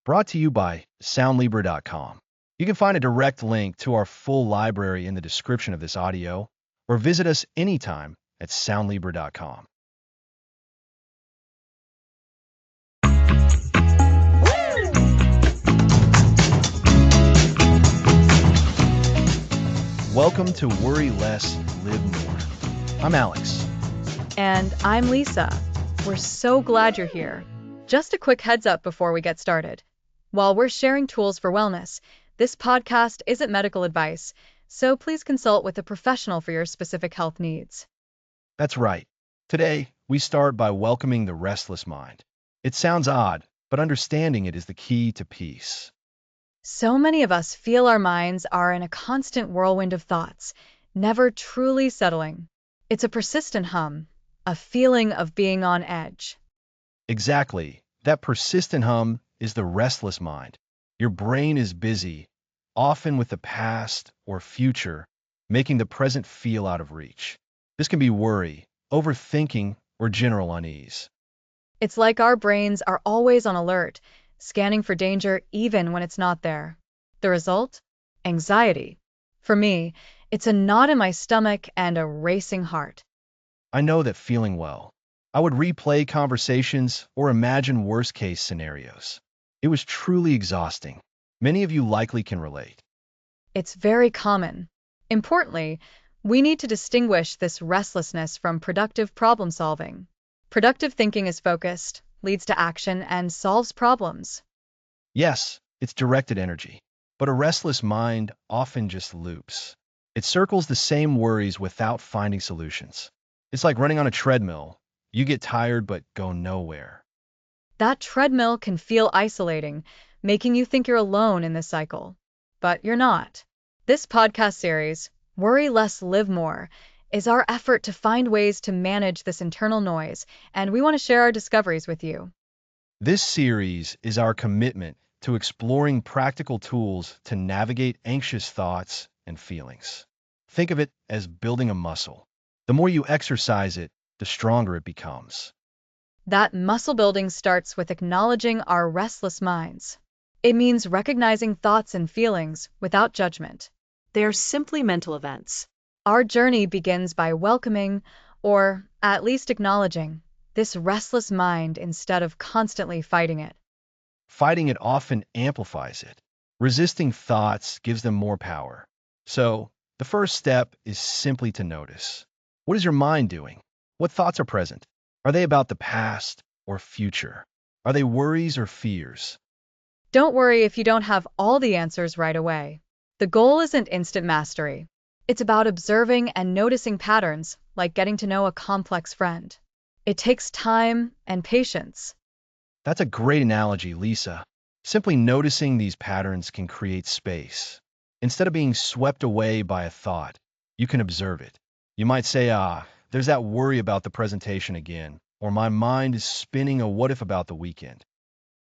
brought to you by Soundlibra.com. You can find a direct link to our full library in the description of this audio, or visit us anytime at Soundlibra.com. Welcome to Worry Less, Live More. I'm Alex. And I'm Lisa. We're so glad you're here. Just a quick heads up before we get started. While we're sharing tools for wellness, this podcast isn't medical advice, so please consult with a professional for your specific health needs. That's right. Today, we start by welcoming the restless mind. It sounds odd, but understanding it is the key to peace. So many of us feel our minds are in a constant whirlwind of thoughts, never truly settling. It's a persistent hum, a feeling of being on edge. Exactly. That persistent hum is the restless mind. Your brain is busy, often with the past or future, making the present feel out of reach. This can be worry, overthinking, or general unease. It's like our brains are always on alert, scanning for danger even when it's not there. The result? Anxiety. For me, it's a knot in my stomach and a racing heart. I know that feeling well. I would replay conversations or imagine worst-case scenarios. It was truly exhausting. Many of you likely can relate. It's very common. Importantly, we need to distinguish this restlessness from productive problem solving. Productive thinking is focused, leads to action, and solves problems. Yes, it's directed energy, but a restless mind often just loops. It circles the same worries without finding solutions. It's like running on a treadmill. You get tired but go nowhere. That treadmill can feel isolating, making you think you're alone in this cycle. But you're not. This podcast series, Worry Less, Live More, is our effort to find ways to manage this internal noise, and we want to share our discoveries with you. This series is our commitment to exploring practical tools to navigate anxious thoughts and feelings. Think of it as building a muscle. The more you exercise it, the stronger it becomes. That muscle building starts with acknowledging our restless minds. It means recognizing thoughts and feelings without judgment. They are simply mental events. Our journey begins by welcoming, or at least acknowledging, this restless mind instead of constantly fighting it. Fighting it often amplifies it. Resisting thoughts gives them more power. So, the first step is simply to notice. What is your mind doing? What thoughts are present? Are they about the past or future? Are they worries or fears? Don't worry if you don't have all the answers right away. The goal isn't instant mastery. It's about observing and noticing patterns, like getting to know a complex friend. It takes time and patience. That's a great analogy, Lisa. Simply noticing these patterns can create space. Instead of being swept away by a thought, you can observe it. You might say, there's that worry about the presentation again, or my mind is spinning a what if about the weekend.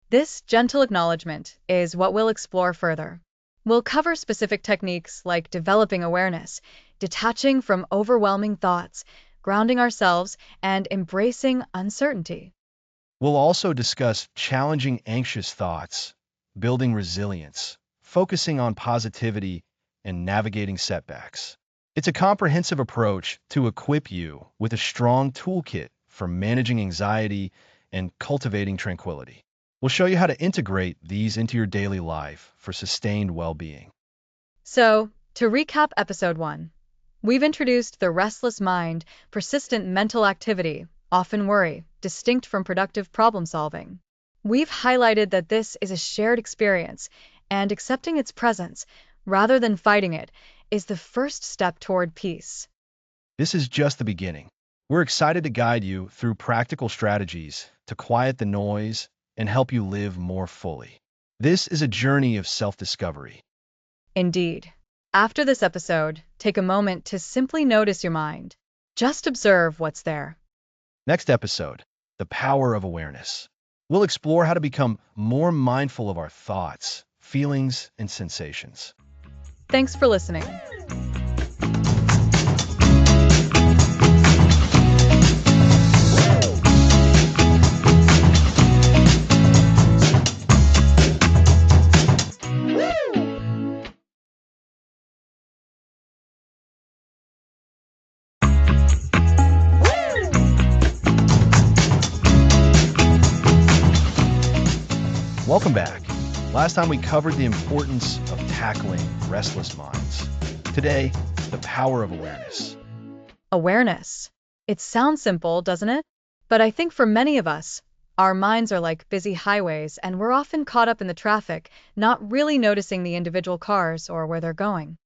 This gentle acknowledgement is what we'll explore further. We'll cover specific techniques like developing awareness, detaching from overwhelming thoughts, grounding ourselves, and embracing uncertainty. We'll also discuss challenging anxious thoughts, building resilience, focusing on positivity, and navigating setbacks. It's a comprehensive approach to equip you with a strong toolkit for managing anxiety and cultivating tranquility. We'll show you how to integrate these into your daily life for sustained well-being. So, to recap episode 1, we've introduced the restless mind, persistent mental activity, often worry, distinct from productive problem solving. We've highlighted that this is a shared experience, and accepting its presence, rather than fighting it, is the first step toward peace. This is just the beginning. We're excited to guide you through practical strategies to quiet the noise and help you live more fully. This is a journey of self-discovery. Indeed. After this episode, take a moment to simply notice your mind. Just observe what's there. Next episode, the power of awareness. We'll explore how to become more mindful of our thoughts, feelings, and sensations. Thanks for listening. Welcome back. Last time we covered the importance of tackling restless minds. Today, the power of awareness. Awareness. It sounds simple, doesn't it? But I think for many of us, our minds are like busy highways and we're often caught up in the traffic, not really noticing the individual cars or where they're going.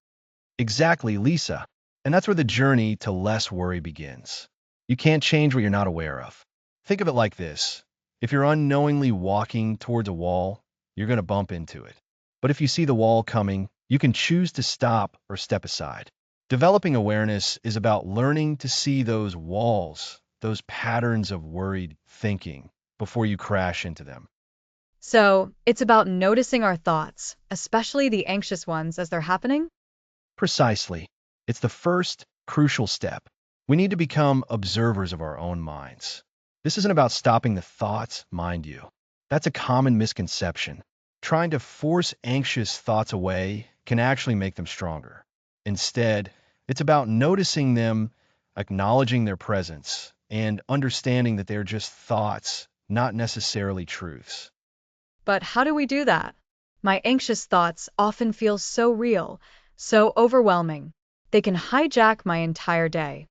Exactly, Lisa. And that's where the journey to less worry begins. You can't change what you're not aware of. Think of it like this. If you're unknowingly walking towards a wall, you're going to bump into it. But if you see the wall coming, you can choose to stop or step aside. Developing awareness is about learning to see those walls, those patterns of worried thinking, before you crash into them. So, it's about noticing our thoughts, especially the anxious ones as they're happening? Precisely. It's the first crucial step. We need to become observers of our own minds. This isn't about stopping the thoughts, mind you. That's a common misconception. Trying to force anxious thoughts away can actually make them stronger. Instead, it's about noticing them, acknowledging their presence, and understanding that they're just thoughts, not necessarily truths. But how do we do that? My anxious thoughts often feel so real, so overwhelming. They can hijack my entire day.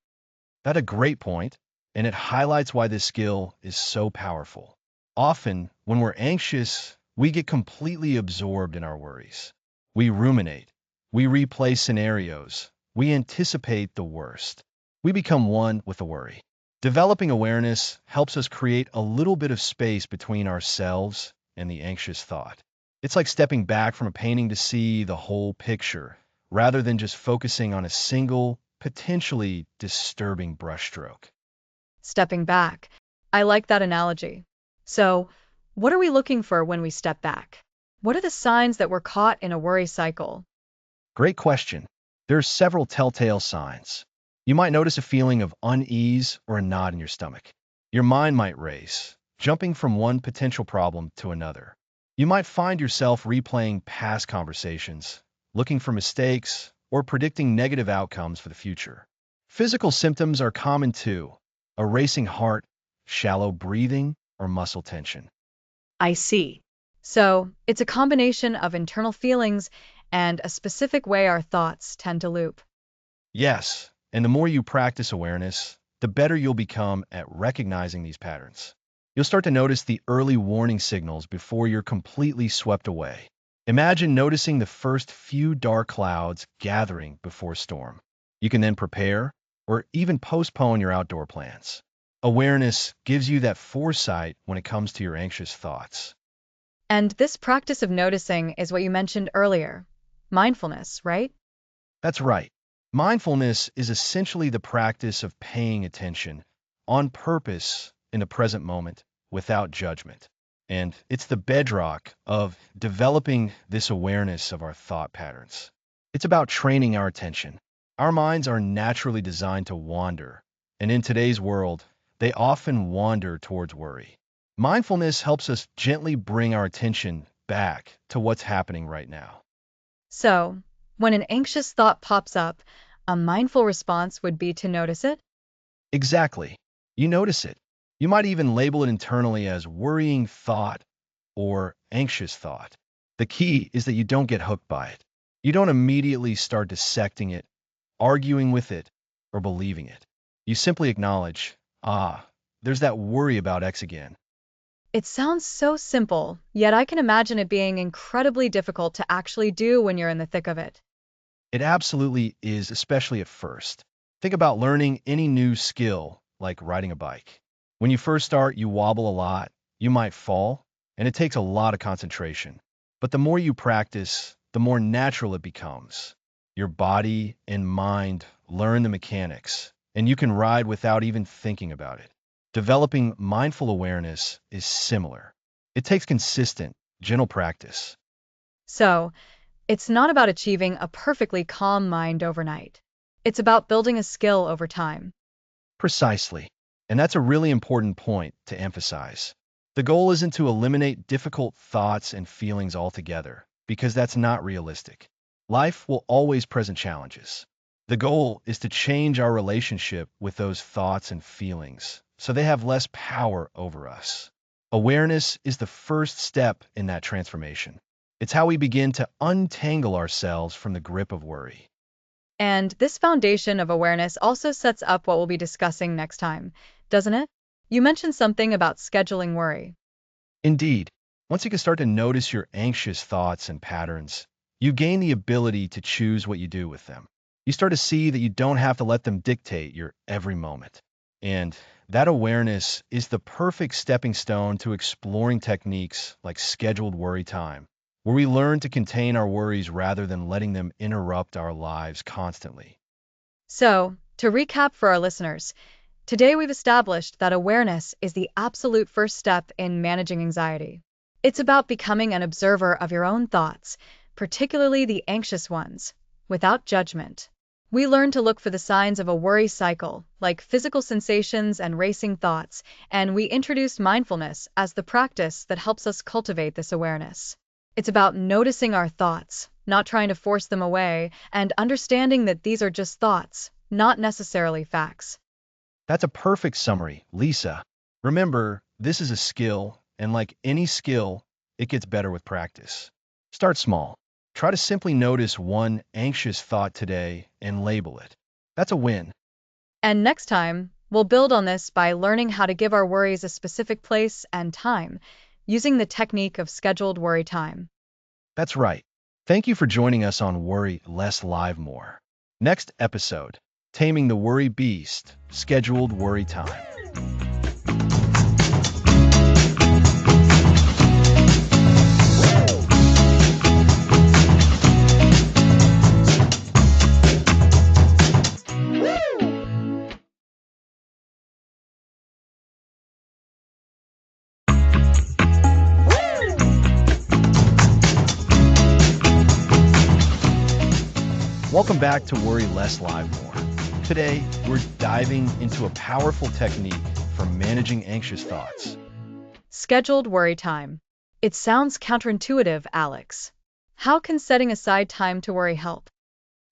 That's a great point, and it highlights why this skill is so powerful. Often, when we're anxious, we get completely absorbed in our worries. We ruminate, we replay scenarios, we anticipate the worst. We become one with the worry. Developing awareness helps us create a little bit of space between ourselves and the anxious thought. It's like stepping back from a painting to see the whole picture, rather than just focusing on a single, potentially disturbing brushstroke. Stepping back. I like that analogy. So, what are we looking for when we step back? What are the signs that we're caught in a worry cycle? Great question. There are several telltale signs. You might notice a feeling of unease or a knot in your stomach. Your mind might race, jumping from one potential problem to another. You might find yourself replaying past conversations, looking for mistakes, or predicting negative outcomes for the future. Physical symptoms are common too: a racing heart, shallow breathing, or muscle tension. I see. So, it's a combination of internal feelings and a specific way our thoughts tend to loop. Yes, and the more you practice awareness, the better you'll become at recognizing these patterns. You'll start to notice the early warning signals before you're completely swept away. Imagine noticing the first few dark clouds gathering before a storm. You can then prepare or even postpone your outdoor plans. Awareness gives you that foresight when it comes to your anxious thoughts. And this practice of noticing is what you mentioned earlier mindfulness, right? That's right. Mindfulness is essentially the practice of paying attention on purpose in the present moment without judgment. And it's the bedrock of developing this awareness of our thought patterns. It's about training our attention. Our minds are naturally designed to wander, and in today's world, they often wander towards worry. Mindfulness helps us gently bring our attention back to what's happening right now. So, when an anxious thought pops up, a mindful response would be to notice it? Exactly. You notice it. You might even label it internally as worrying thought or anxious thought. The key is that you don't get hooked by it. You don't immediately start dissecting it, arguing with it, or believing it. You simply acknowledge, there's that worry about X again. It sounds so simple, yet I can imagine it being incredibly difficult to actually do when you're in the thick of it. It absolutely is, especially at first. Think about learning any new skill, like riding a bike. When you first start, you wobble a lot, you might fall, and it takes a lot of concentration. But the more you practice, the more natural it becomes. Your body and mind learn the mechanics, and you can ride without even thinking about it. Developing mindful awareness is similar. It takes consistent, gentle practice. So, it's not about achieving a perfectly calm mind overnight. It's about building a skill over time. Precisely. And that's a really important point to emphasize. The goal isn't to eliminate difficult thoughts and feelings altogether, because that's not realistic. Life will always present challenges. The goal is to change our relationship with those thoughts and feelings so they have less power over us. Awareness is the first step in that transformation. It's how we begin to untangle ourselves from the grip of worry. And this foundation of awareness also sets up what we'll be discussing next time, doesn't it? You mentioned something about scheduling worry. Indeed, once you can start to notice your anxious thoughts and patterns, you gain the ability to choose what you do with them. You start to see that you don't have to let them dictate your every moment. And that awareness is the perfect stepping stone to exploring techniques like scheduled worry time, where we learn to contain our worries rather than letting them interrupt our lives constantly. So, to recap for our listeners, today we've established that awareness is the absolute first step in managing anxiety. It's about becoming an observer of your own thoughts, particularly the anxious ones, without judgment. We learn to look for the signs of a worry cycle, like physical sensations and racing thoughts, and we introduced mindfulness as the practice that helps us cultivate this awareness. It's about noticing our thoughts, not trying to force them away, and understanding that these are just thoughts, not necessarily facts. That's a perfect summary, Lisa. Remember, this is a skill, and like any skill, it gets better with practice. Start small. Try to simply notice one anxious thought today and label it. That's a win. And next time, we'll build on this by learning how to give our worries a specific place and time, using the technique of scheduled worry time. That's right. Thank you for joining us on Worry Less Live More. Next episode, Taming the Worry Beast, Scheduled Worry Time. Welcome back to Worry Less Live More. Today, we're diving into a powerful technique for managing anxious thoughts. Scheduled worry time. It sounds counterintuitive, Alex. How can setting aside time to worry help?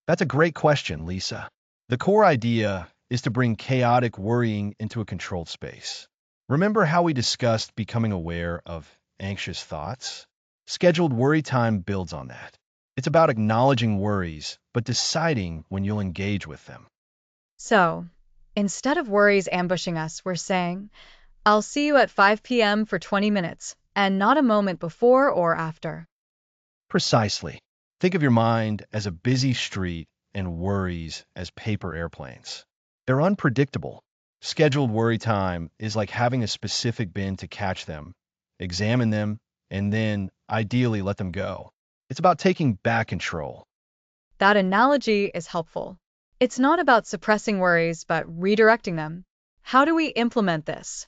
That's a great question, Lisa. The core idea is to bring chaotic worrying into a controlled space. Remember how we discussed becoming aware of anxious thoughts? Scheduled worry time builds on that. It's about acknowledging worries, but deciding when you'll engage with them. So, instead of worries ambushing us, we're saying, I'll see you at 5 p.m. for 20 minutes, and not a moment before or after. Precisely. Think of your mind as a busy street and worries as paper airplanes. They're unpredictable. Scheduled worry time is like having a specific bin to catch them, examine them, and then, ideally, let them go. It's about taking back control. That analogy is helpful. It's not about suppressing worries, but redirecting them. How do we implement this?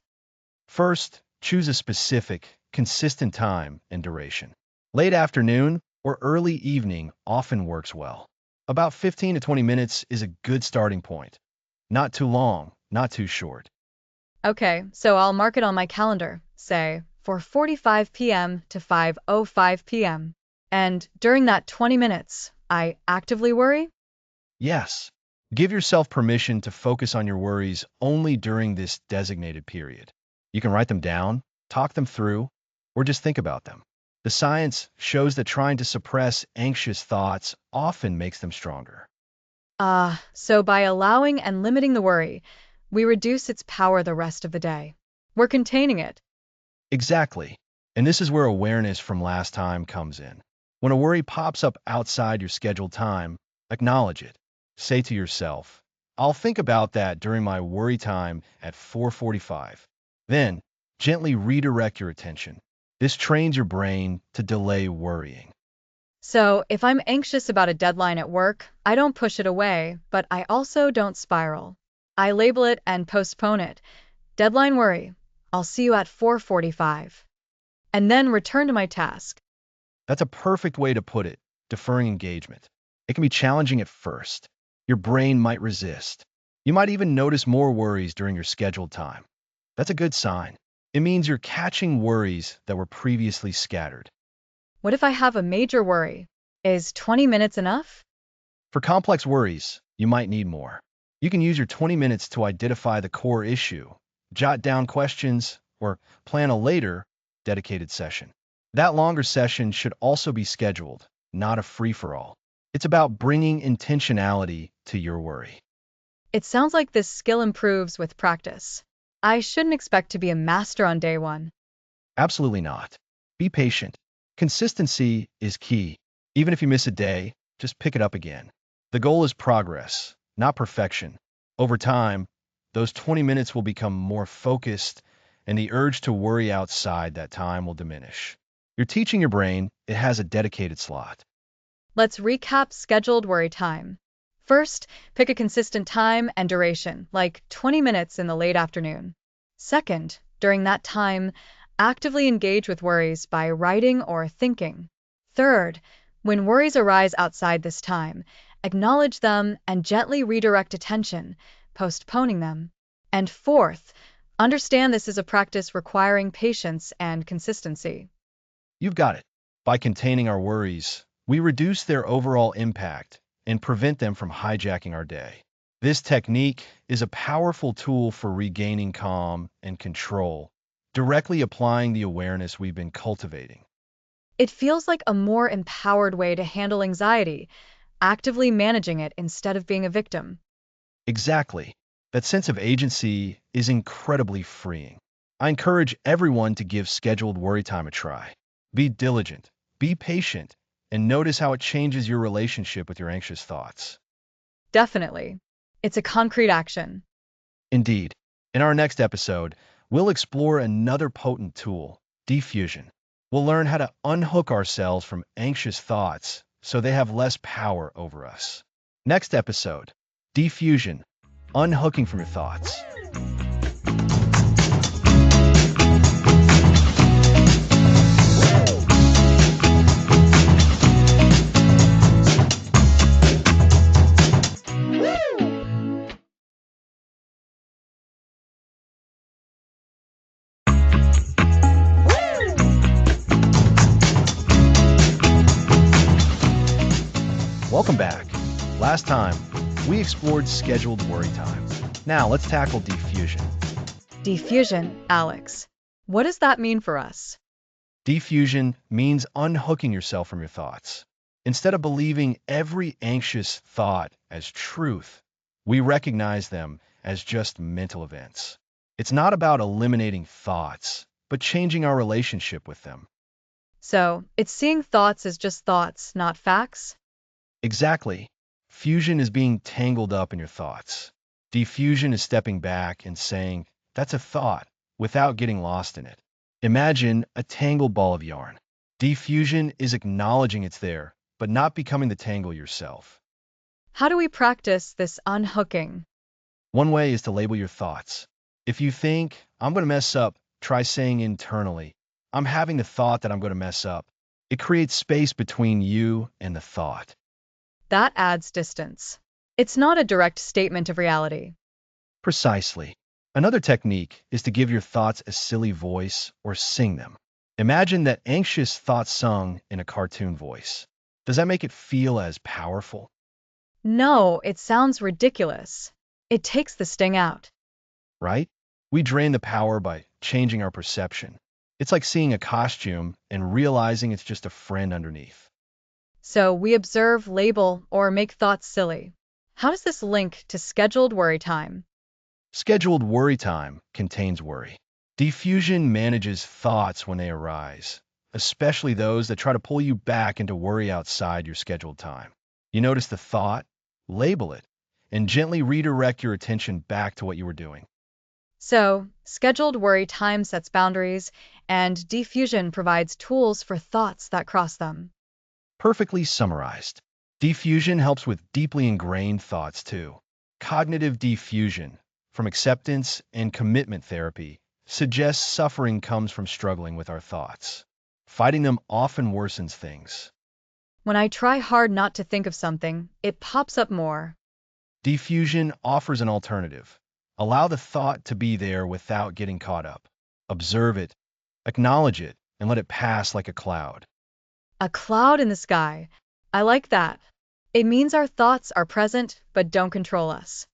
First, choose a specific, consistent time and duration. Late afternoon or early evening often works well. About 15 to 20 minutes is a good starting point. Not too long, not too short. Okay, so I'll mark it on my calendar, say, for 45 p.m. to 5:05 p.m. And during that 20 minutes, I actively worry? Yes, give yourself permission to focus on your worries only during this designated period. You can write them down, talk them through, or just think about them. The science shows that trying to suppress anxious thoughts often makes them stronger. So by allowing and limiting the worry, we reduce its power the rest of the day. We're containing it. Exactly. And this is where awareness from last time comes in. When a worry pops up outside your scheduled time, acknowledge it. Say to yourself, I'll think about that during my worry time at 4:45. Then, gently redirect your attention. This trains your brain to delay worrying. So if I'm anxious about a deadline at work, I don't push it away, but I also don't spiral. I label it and postpone it. Deadline worry. I'll see you at 4:45. And then return to my task. That's a perfect way to put it, deferring engagement. It can be challenging at first. Your brain might resist. You might even notice more worries during your scheduled time. That's a good sign. It means you're catching worries that were previously scattered. What if I have a major worry? Is 20 minutes enough? For complex worries, you might need more. You can use your 20 minutes to identify the core issue, jot down questions, or plan a later, dedicated session. That longer session should also be scheduled, not a free-for-all. It's about bringing intentionality to your worry. It sounds like this skill improves with practice. I shouldn't expect to be a master on day one. Absolutely not. Be patient. Consistency is key. Even if you miss a day, just pick it up again. The goal is progress, not perfection. Over time, those 20 minutes will become more focused, and the urge to worry outside that time will diminish. You're teaching your brain it has a dedicated slot. Let's recap scheduled worry time. First, pick a consistent time and duration, like 20 minutes in the late afternoon. Second, during that time, actively engage with worries by writing or thinking. Third, when worries arise outside this time, acknowledge them and gently redirect attention, postponing them. And fourth, understand this is a practice requiring patience and consistency. You've got it. By containing our worries, we reduce their overall impact and prevent them from hijacking our day. This technique is a powerful tool for regaining calm and control, directly applying the awareness we've been cultivating. It feels like a more empowered way to handle anxiety, actively managing it instead of being a victim. Exactly. That sense of agency is incredibly freeing. I encourage everyone to give scheduled worry time a try. Be diligent, be patient, and notice how it changes your relationship with your anxious thoughts. Definitely. It's a concrete action. Indeed. In our next episode, we'll explore another potent tool, Defusion. We'll learn how to unhook ourselves from anxious thoughts so they have less power over us. Next episode, Defusion, unhooking from your thoughts. Welcome back. Last time, we explored scheduled worry time. Now let's tackle diffusion. Defusion, Alex. What does that mean for us? Diffusion means unhooking yourself from your thoughts. Instead of believing every anxious thought as truth, we recognize them as just mental events. It's not about eliminating thoughts, but changing our relationship with them. So, it's seeing thoughts as just thoughts, not facts? Exactly. Fusion is being tangled up in your thoughts. Diffusion is stepping back and saying, that's a thought, without getting lost in it. Imagine a tangled ball of yarn. Diffusion is acknowledging it's there, but not becoming the tangle yourself. How do we practice this unhooking? One way is to label your thoughts. If you think, I'm going to mess up, try saying internally, I'm having the thought that I'm going to mess up. It creates space between you and the thought. That adds distance. It's not a direct statement of reality. Precisely. Another technique is to give your thoughts a silly voice or sing them. Imagine that anxious thought sung in a cartoon voice. Does that make it feel as powerful? No, it sounds ridiculous. It takes the sting out. Right? We drain the power by changing our perception. It's like seeing a costume and realizing it's just a friend underneath. So we observe, label, or make thoughts silly. How does this link to scheduled worry time? Scheduled worry time contains worry. Diffusion manages thoughts when they arise, especially those that try to pull you back into worry outside your scheduled time. You notice the thought, label it, and gently redirect your attention back to what you were doing. So, scheduled worry time sets boundaries, and diffusion provides tools for thoughts that cross them. Perfectly summarized. Diffusion helps with deeply ingrained thoughts too. Cognitive diffusion, from acceptance and commitment therapy, suggests suffering comes from struggling with our thoughts. Fighting them often worsens things. When I try hard not to think of something, it pops up more. Diffusion offers an alternative. Allow the thought to be there without getting caught up. Observe it, acknowledge it, and let it pass like a cloud. A cloud in the sky. I like that. It means our thoughts are present but don't control us.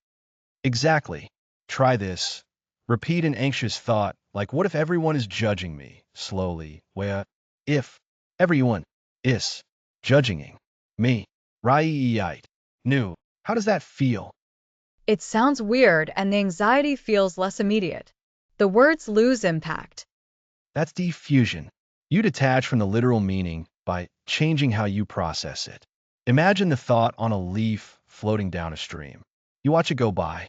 Exactly. Try this. Repeat an anxious thought Like, what if everyone is judging me? Slowly. Where if everyone is judging me? Right. New. How does that feel? It sounds weird and the anxiety feels less immediate. The words lose impact. That's defusion. You detach from the literal meaning by changing how you process it. Imagine the thought on a leaf floating down a stream. You watch it go by.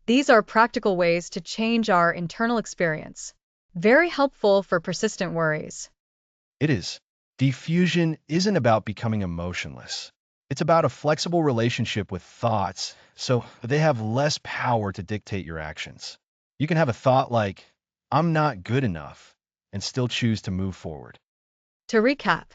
These are practical ways to change our internal experience. Very helpful for persistent worries. It is. Defusion isn't about becoming emotionless. It's about a flexible relationship with thoughts, so they have less power to dictate your actions. You can have a thought like, I'm not good enough, and still choose to move forward. To recap,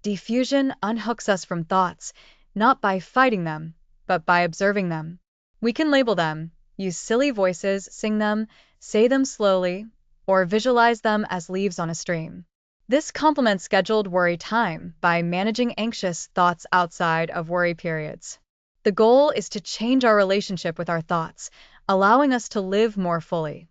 diffusion unhooks us from thoughts, not by fighting them, but by observing them. We can label them, use silly voices, sing them, say them slowly, or visualize them as leaves on a stream. This complements scheduled worry time by managing anxious thoughts outside of worry periods. The goal is to change our relationship with our thoughts, allowing us to live more fully.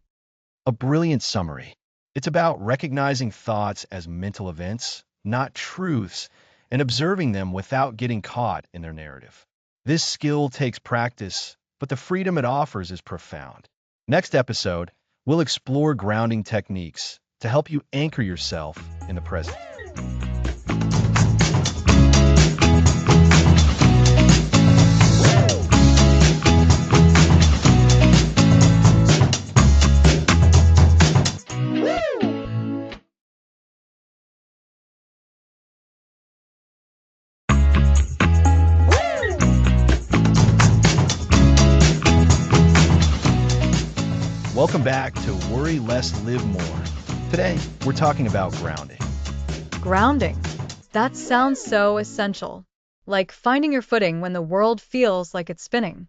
A brilliant summary. It's about recognizing thoughts as mental events, not truths, and observing them without getting caught in their narrative. This skill takes practice, but the freedom it offers is profound. Next episode, we'll explore grounding techniques to help you anchor yourself in the present. Welcome back to Worry Less, Live More. Today, we're talking about grounding. Grounding. That sounds so essential. Like finding your footing when the world feels like it's spinning.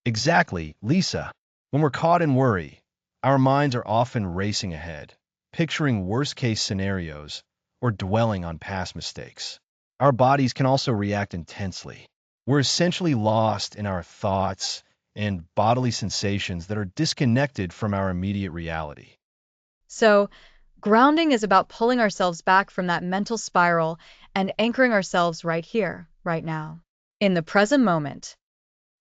Exactly, Lisa. When we're caught in worry, our minds are often racing ahead, picturing worst-case scenarios or dwelling on past mistakes. Our bodies can also react intensely. We're essentially lost in our thoughts and bodily sensations that are disconnected from our immediate reality. So, grounding is about pulling ourselves back from that mental spiral and anchoring ourselves right here, right now, in the present moment.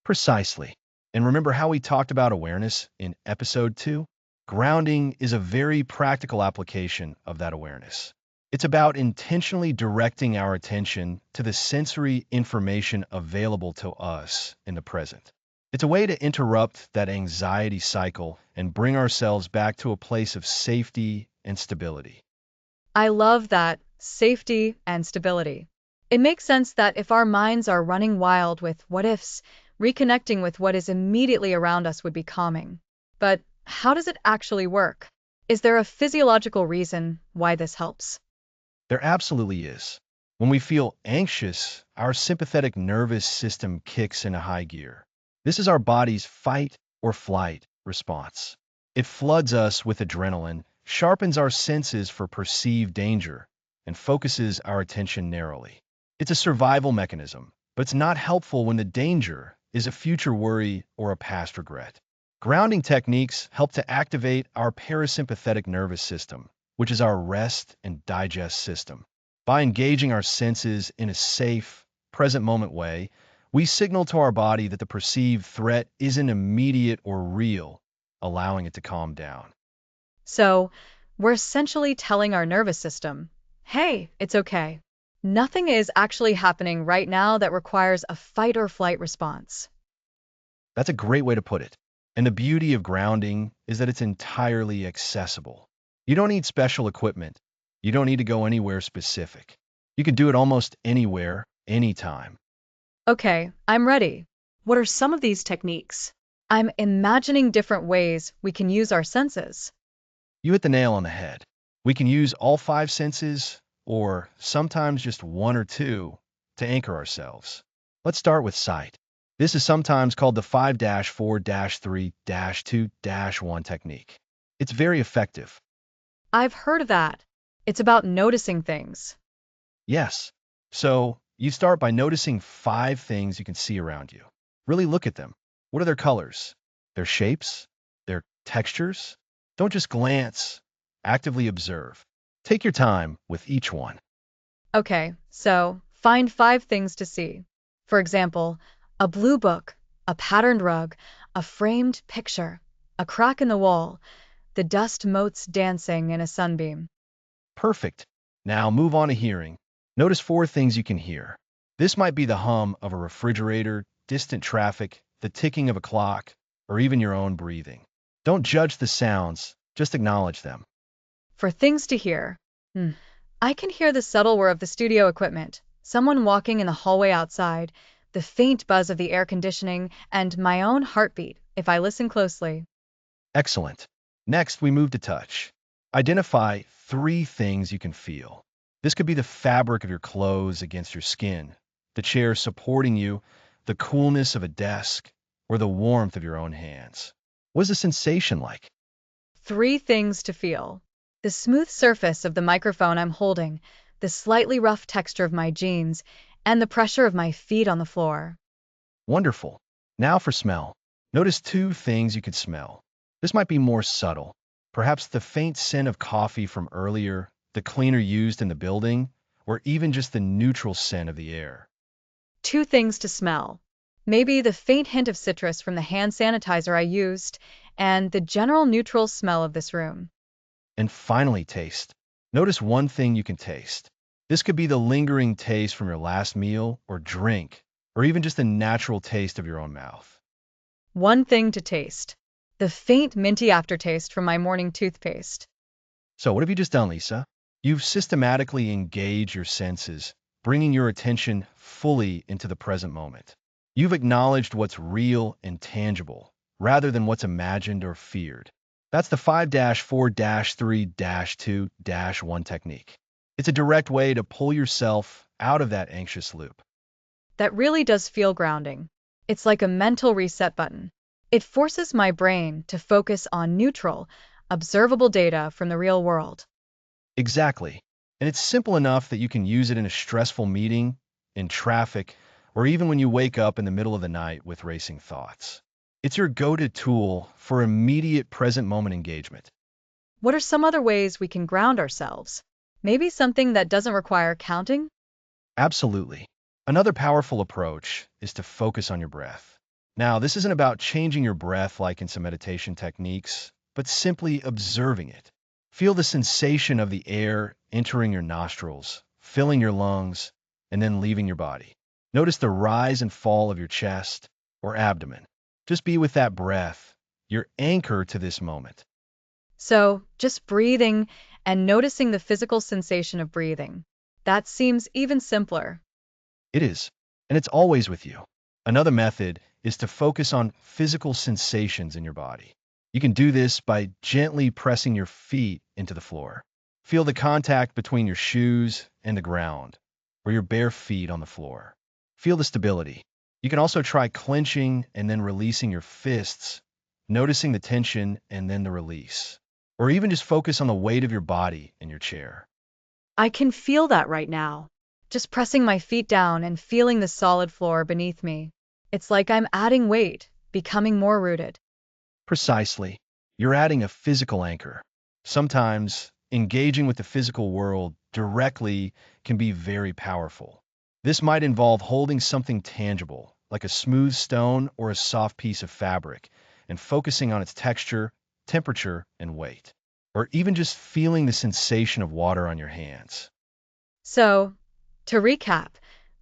Precisely. And remember how we talked about awareness in episode 2? Grounding is a very practical application of that awareness. It's about intentionally directing our attention to the sensory information available to us in the present. It's a way to interrupt that anxiety cycle and bring ourselves back to a place of safety and stability. I love that safety and stability. It makes sense that if our minds are running wild with what ifs, reconnecting with what is immediately around us would be calming. But how does it actually work? Is there a physiological reason why this helps? There absolutely is. When we feel anxious, our sympathetic nervous system kicks into high gear. This is our body's fight or flight response. It floods us with adrenaline, sharpens our senses for perceived danger, and focuses our attention narrowly. It's a survival mechanism, but it's not helpful when the danger is a future worry or a past regret. Grounding techniques help to activate our parasympathetic nervous system, which is our rest and digest system. By engaging our senses in a safe, present moment way, we signal to our body that the perceived threat isn't immediate or real, allowing it to calm down. So, we're essentially telling our nervous system, hey, it's okay. Nothing is actually happening right now that requires a fight or flight response. That's a great way to put it. And the beauty of grounding is that it's entirely accessible. You don't need special equipment. You don't need to go anywhere specific. You can do it almost anywhere, anytime. Okay, I'm ready. What are some of these techniques? I'm imagining different ways we can use our senses. You hit the nail on the head. We can use all 5 senses, or sometimes just 1 or 2, to anchor ourselves. Let's start with sight. This is sometimes called the 5-4-3-2-1 technique. It's very effective. I've heard of that. It's about noticing things. Yes. So you start by noticing 5 things you can see around you. Really look at them. What are their colors? Their shapes? Their textures? Don't just glance, actively observe. Take your time with each one. Okay, so find 5 things to see. For example, a blue book, a patterned rug, a framed picture, a crack in the wall, the dust motes dancing in a sunbeam. Perfect. Now move on to hearing. Notice 4 things you can hear. This might be the hum of a refrigerator, distant traffic, the ticking of a clock, or even your own breathing. Don't judge the sounds, just acknowledge them. For things to hear, hmm, I can hear the subtle whir of the studio equipment, someone walking in the hallway outside, the faint buzz of the air conditioning, and my own heartbeat if I listen closely. Excellent. Next, we move to touch. Identify 3 things you can feel. This could be the fabric of your clothes against your skin, the chair supporting you, the coolness of a desk, or the warmth of your own hands. What is the sensation like? 3 things to feel. The smooth surface of the microphone I'm holding, the slightly rough texture of my jeans, and the pressure of my feet on the floor. Wonderful. Now for smell. Notice 2 things you could smell. This might be more subtle. Perhaps the faint scent of coffee from earlier, the cleaner used in the building, or even just the neutral scent of the air. 2 things to smell. Maybe the faint hint of citrus from the hand sanitizer I used, and the general neutral smell of this room. And finally, taste. Notice 1 thing you can taste. This could be the lingering taste from your last meal or drink, or even just the natural taste of your own mouth. 1 thing to taste. The faint minty aftertaste from my morning toothpaste. So, what have you just done, Lisa? You've systematically engaged your senses, bringing your attention fully into the present moment. You've acknowledged what's real and tangible, rather than what's imagined or feared. That's the 5-4-3-2-1 technique. It's a direct way to pull yourself out of that anxious loop. That really does feel grounding. It's like a mental reset button. It forces my brain to focus on neutral, observable data from the real world. Exactly. And it's simple enough that you can use it in a stressful meeting, in traffic, or even when you wake up in the middle of the night with racing thoughts. It's your go-to tool for immediate present moment engagement. What are some other ways we can ground ourselves? Maybe something that doesn't require counting? Absolutely. Another powerful approach is to focus on your breath. Now, this isn't about changing your breath like in some meditation techniques, but simply observing it. Feel the sensation of the air entering your nostrils, filling your lungs, and then leaving your body. Notice the rise and fall of your chest or abdomen. Just be with that breath, your anchor to this moment. So, just breathing and noticing the physical sensation of breathing. That seems even simpler. It is, and it's always with you. Another method is to focus on physical sensations in your body. You can do this by gently pressing your feet into the floor. Feel the contact between your shoes and the ground, or your bare feet on the floor. Feel the stability. You can also try clenching and then releasing your fists, noticing the tension and then the release. Or even just focus on the weight of your body in your chair. I can feel that right now. Just pressing my feet down and feeling the solid floor beneath me. It's like I'm adding weight, becoming more rooted. Precisely. You're adding a physical anchor. Sometimes engaging with the physical world directly can be very powerful. This might involve holding something tangible, like a smooth stone or a soft piece of fabric, and focusing on its texture, temperature, and weight. Or even just feeling the sensation of water on your hands. So, to recap,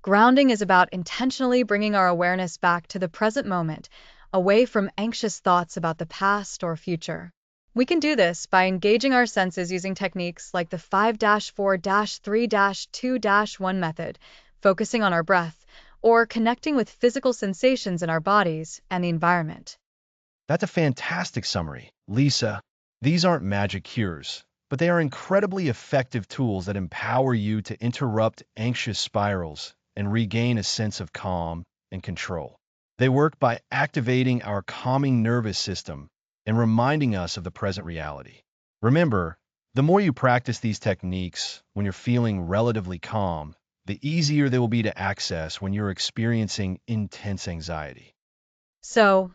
grounding is about intentionally bringing our awareness back to the present moment, away from anxious thoughts about the past or future. We can do this by engaging our senses using techniques like the 5-4-3-2-1 method, focusing on our breath, or connecting with physical sensations in our bodies and the environment. That's a fantastic summary, Lisa. These aren't magic cures, but they are incredibly effective tools that empower you to interrupt anxious spirals and regain a sense of calm and control. They work by activating our calming nervous system and reminding us of the present reality. Remember, the more you practice these techniques when you're feeling relatively calm, the easier they will be to access when you're experiencing intense anxiety. So,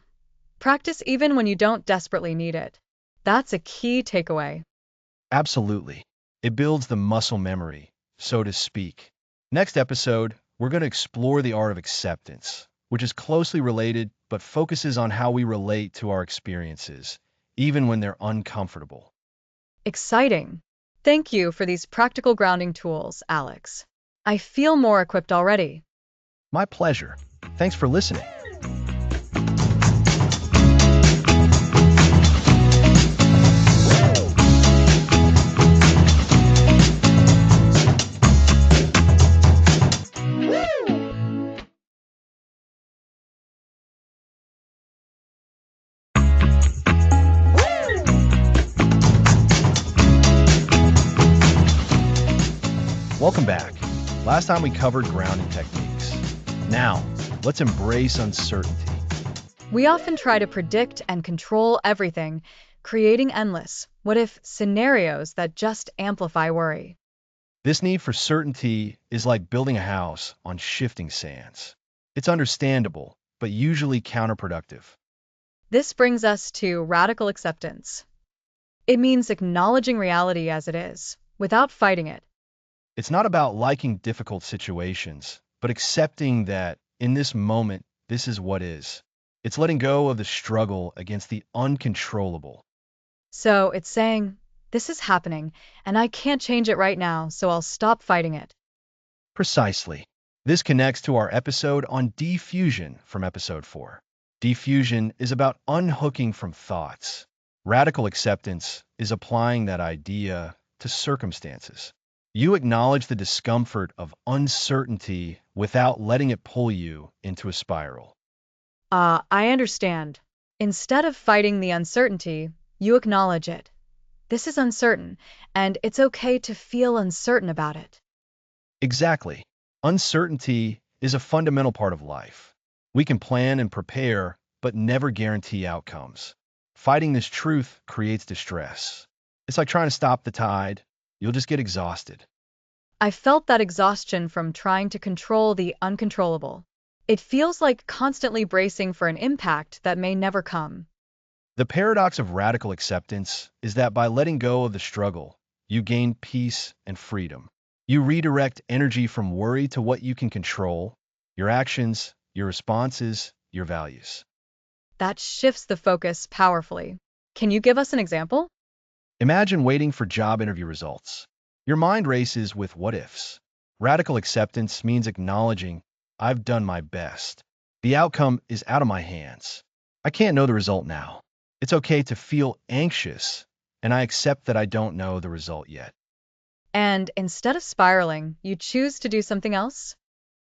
practice even when you don't desperately need it. That's a key takeaway. Absolutely. It builds the muscle memory, so to speak. Next episode, we're going to explore the art of acceptance, which is closely related but focuses on how we relate to our experiences, even when they're uncomfortable. Exciting. Thank you for these practical grounding tools, Alex. I feel more equipped already. My pleasure. Thanks for listening. Welcome back. Last time we covered grounding techniques. Now, let's embrace uncertainty. We often try to predict and control everything, creating endless what if scenarios that just amplify worry. This need for certainty is like building a house on shifting sands. It's understandable, but usually counterproductive. This brings us to radical acceptance. It means acknowledging reality as it is, without fighting it. It's not about liking difficult situations, but accepting that in this moment, this is what is. It's letting go of the struggle against the uncontrollable. So it's saying, this is happening, and I can't change it right now, so I'll stop fighting it. Precisely. This connects to our episode on defusion from episode 4. Defusion is about unhooking from thoughts. Radical acceptance is applying that idea to circumstances. You acknowledge the discomfort of uncertainty without letting it pull you into a spiral. I understand. Instead of fighting the uncertainty, you acknowledge it. This is uncertain, and it's okay to feel uncertain about it. Exactly. Uncertainty is a fundamental part of life. We can plan and prepare, but never guarantee outcomes. Fighting this truth creates distress. It's like trying to stop the tide. You'll just get exhausted. I felt that exhaustion from trying to control the uncontrollable. It feels like constantly bracing for an impact that may never come. The paradox of radical acceptance is that by letting go of the struggle, you gain peace and freedom. You redirect energy from worry to what you can control, your actions, your responses, your values. That shifts the focus powerfully. Can you give us an example? Imagine waiting for job interview results. Your mind races with what ifs. Radical acceptance means acknowledging, I've done my best. The outcome is out of my hands. I can't know the result now. It's okay to feel anxious, and I accept that I don't know the result yet. And instead of spiraling, you choose to do something else?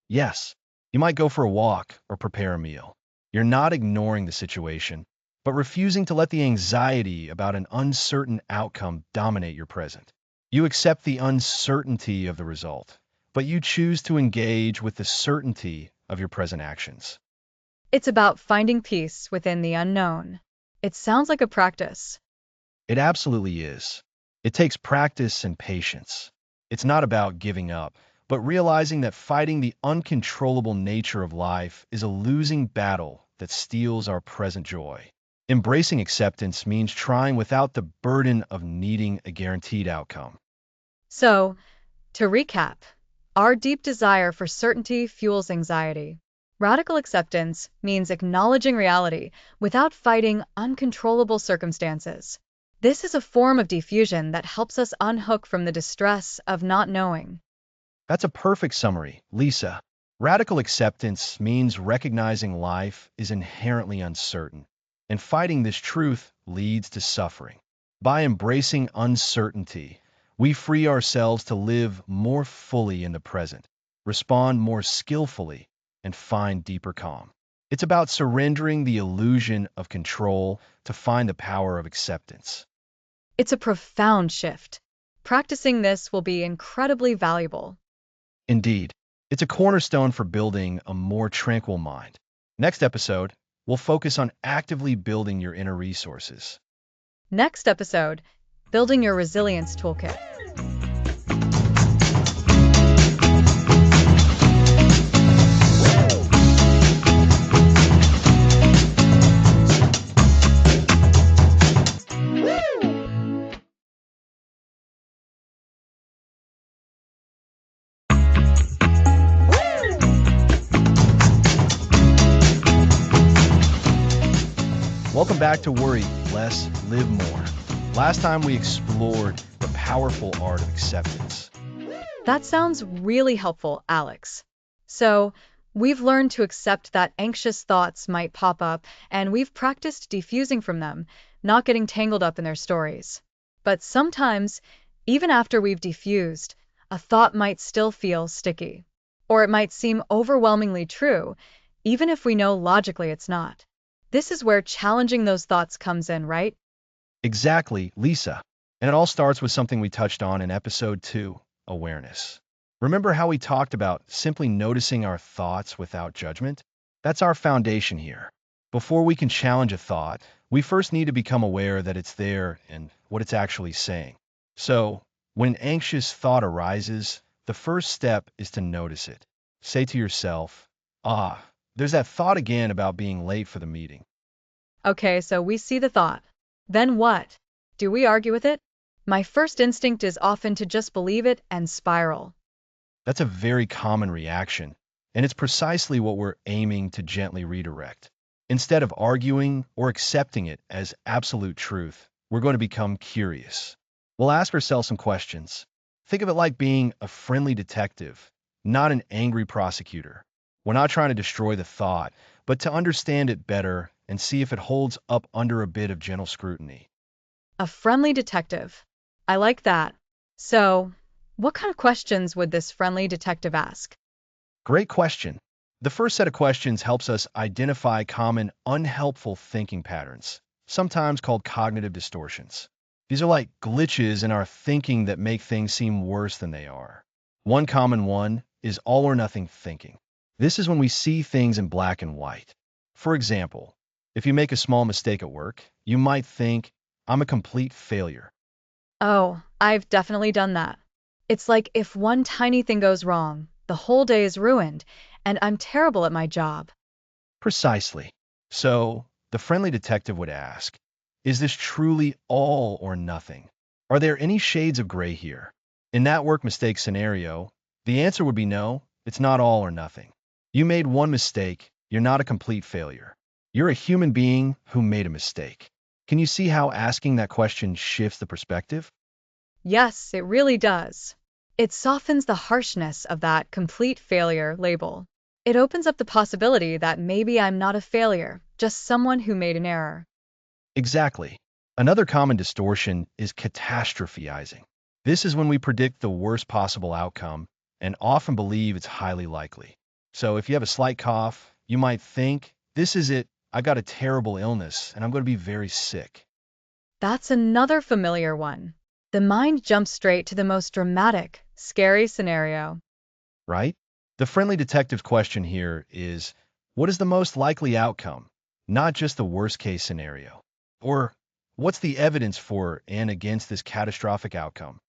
Yes, you might go for a walk or prepare a meal. You're not ignoring the situation, but refusing to let the anxiety about an uncertain outcome dominate your present. You accept the uncertainty of the result, but you choose to engage with the certainty of your present actions. It's about finding peace within the unknown. It sounds like a practice. It absolutely is. It takes practice and patience. It's not about giving up, but realizing that fighting the uncontrollable nature of life is a losing battle that steals our present joy. Embracing acceptance means trying without the burden of needing a guaranteed outcome. So, to recap, our deep desire for certainty fuels anxiety. Radical acceptance means acknowledging reality without fighting uncontrollable circumstances. This is a form of defusion that helps us unhook from the distress of not knowing. That's a perfect summary, Lisa. Radical acceptance means recognizing life is inherently uncertain, and fighting this truth leads to suffering. By embracing uncertainty, we free ourselves to live more fully in the present, respond more skillfully, and find deeper calm. It's about surrendering the illusion of control to find the power of acceptance. It's a profound shift. Practicing this will be incredibly valuable. Indeed, it's a cornerstone for building a more tranquil mind. Next episode, we'll focus on actively building your inner resources. Next episode, building your resilience toolkit. Welcome back to Worry Less, Live More. Last time we explored the powerful art of acceptance. That sounds really helpful, Alex. So, we've learned to accept that anxious thoughts might pop up, and we've practiced defusing from them, not getting tangled up in their stories. But sometimes, even after we've defused, a thought might still feel sticky. Or it might seem overwhelmingly true, even if we know logically it's not. This is where challenging those thoughts comes in, right? Exactly, Lisa. And it all starts with something we touched on in episode 2, awareness. Remember how we talked about simply noticing our thoughts without judgment? That's our foundation here. Before we can challenge a thought, we first need to become aware that it's there and what it's actually saying. So, when an anxious thought arises, the first step is to notice it. Say to yourself, there's that thought again about being late for the meeting. Okay, so we see the thought. Then what? Do we argue with it? My first instinct is often to just believe it and spiral. That's a very common reaction, and it's precisely what we're aiming to gently redirect. Instead of arguing or accepting it as absolute truth, we're going to become curious. We'll ask ourselves some questions. Think of it like being a friendly detective, not an angry prosecutor. We're not trying to destroy the thought, but to understand it better and see if it holds up under a bit of gentle scrutiny. A friendly detective. I like that. So, what kind of questions would this friendly detective ask? Great question. The first set of questions helps us identify common unhelpful thinking patterns, sometimes called cognitive distortions. These are like glitches in our thinking that make things seem worse than they are. One common one is all or nothing thinking. This is when we see things in black and white. For example, if you make a small mistake at work, you might think, I'm a complete failure. Oh, I've definitely done that. It's like if one tiny thing goes wrong, the whole day is ruined, and I'm terrible at my job. Precisely. So, the friendly detective would ask, is this truly all or nothing? Are there any shades of gray here? In that work mistake scenario, the answer would be no, it's not all or nothing. You made one mistake, you're not a complete failure. You're a human being who made a mistake. Can you see how asking that question shifts the perspective? Yes, it really does. It softens the harshness of that complete failure label. It opens up the possibility that maybe I'm not a failure, just someone who made an error. Exactly. Another common distortion is catastrophizing. This is when we predict the worst possible outcome and often believe it's highly likely. So if you have a slight cough, you might think, this is it, I got a terrible illness and I'm going to be very sick, That's another familiar one. The mind jumps straight to the most dramatic, scary scenario. right? The friendly detective's question here is, what is the most likely outcome? Not just the worst case scenario. Or, what's the evidence for and against this catastrophic outcome?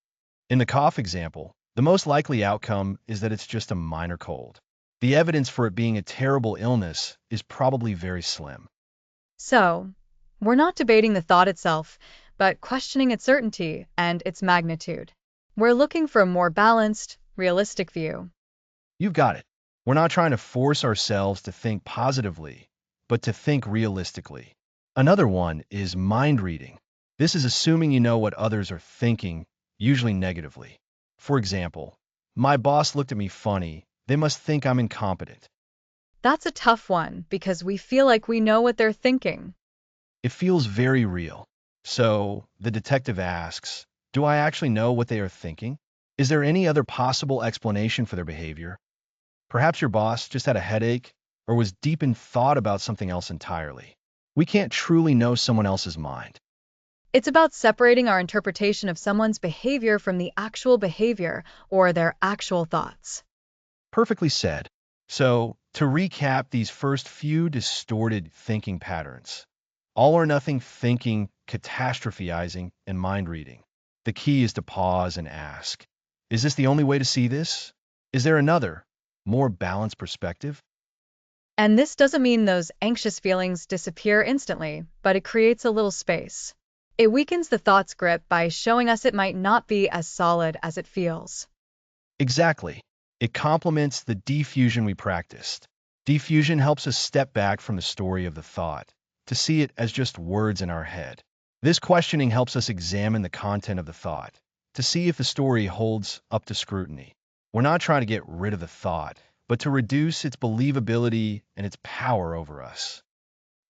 In the cough example, the most likely outcome is that it's just a minor cold. The evidence for it being a terrible illness is probably very slim. So, we're not debating the thought itself, but questioning its certainty and its magnitude. We're looking for a more balanced, realistic view. You've got it. We're not trying to force ourselves to think positively, but to think realistically. Another one is mind reading. This is assuming you know what others are thinking, usually negatively. For example, my boss looked at me funny. They must think I'm incompetent. That's a tough one because we feel like we know what they're thinking. It feels very real. So the detective asks, do I actually know what they are thinking? Is there any other possible explanation for their behavior? Perhaps your boss just had a headache or was deep in thought about something else entirely. We can't truly know someone else's mind. It's about separating our interpretation of someone's behavior from the actual behavior or their actual thoughts. Perfectly said. So, to recap these first few distorted thinking patterns, all or nothing thinking, catastrophizing, and mind reading. The key is to pause and ask, is this the only way to see this? Is there another, more balanced perspective? And this doesn't mean those anxious feelings disappear instantly, but it creates a little space. It weakens the thought's grip by showing us it might not be as solid as it feels. Exactly. It complements the defusion we practiced. Defusion helps us step back from the story of the thought, to see it as just words in our head. This questioning helps us examine the content of the thought, to see if the story holds up to scrutiny. We're not trying to get rid of the thought, but to reduce its believability and its power over us.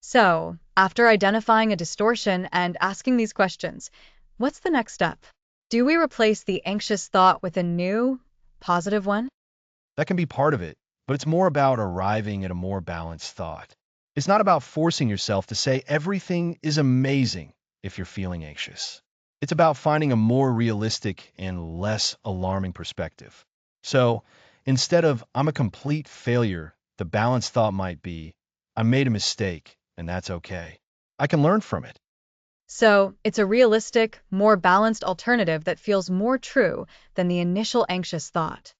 So, after identifying a distortion and asking these questions, what's the next step? Do we replace the anxious thought with a new, positive one? That can be part of it, but it's more about arriving at a more balanced thought. It's not about forcing yourself to say everything is amazing if you're feeling anxious. It's about finding a more realistic and less alarming perspective. So, instead of I'm a complete failure, the balanced thought might be I made a mistake, and that's okay. I can learn from it. So, it's a realistic, more balanced alternative that feels more true than the initial anxious thought.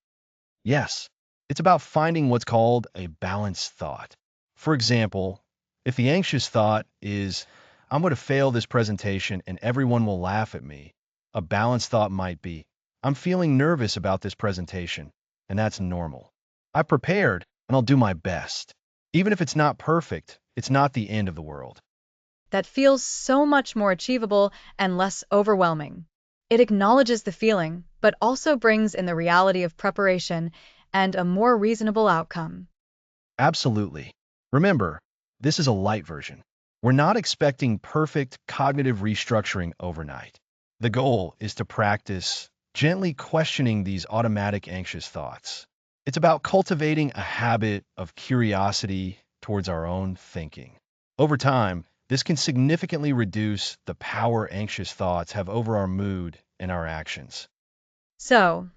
Yes, it's about finding what's called a balanced thought. For example, if the anxious thought is, I'm going to fail this presentation and everyone will laugh at me, a balanced thought might be, I'm feeling nervous about this presentation, and that's normal. I prepared, and I'll do my best. Even if it's not perfect, it's not the end of the world. That feels so much more achievable and less overwhelming. It acknowledges the feeling, but also brings in the reality of preparation and a more reasonable outcome. Absolutely. Remember, this is a light version. We're not expecting perfect cognitive restructuring overnight. The goal is to practice gently questioning these automatic anxious thoughts. It's about cultivating a habit of curiosity towards our own thinking. Over time, this can significantly reduce the power anxious thoughts have over our mood and our actions. So,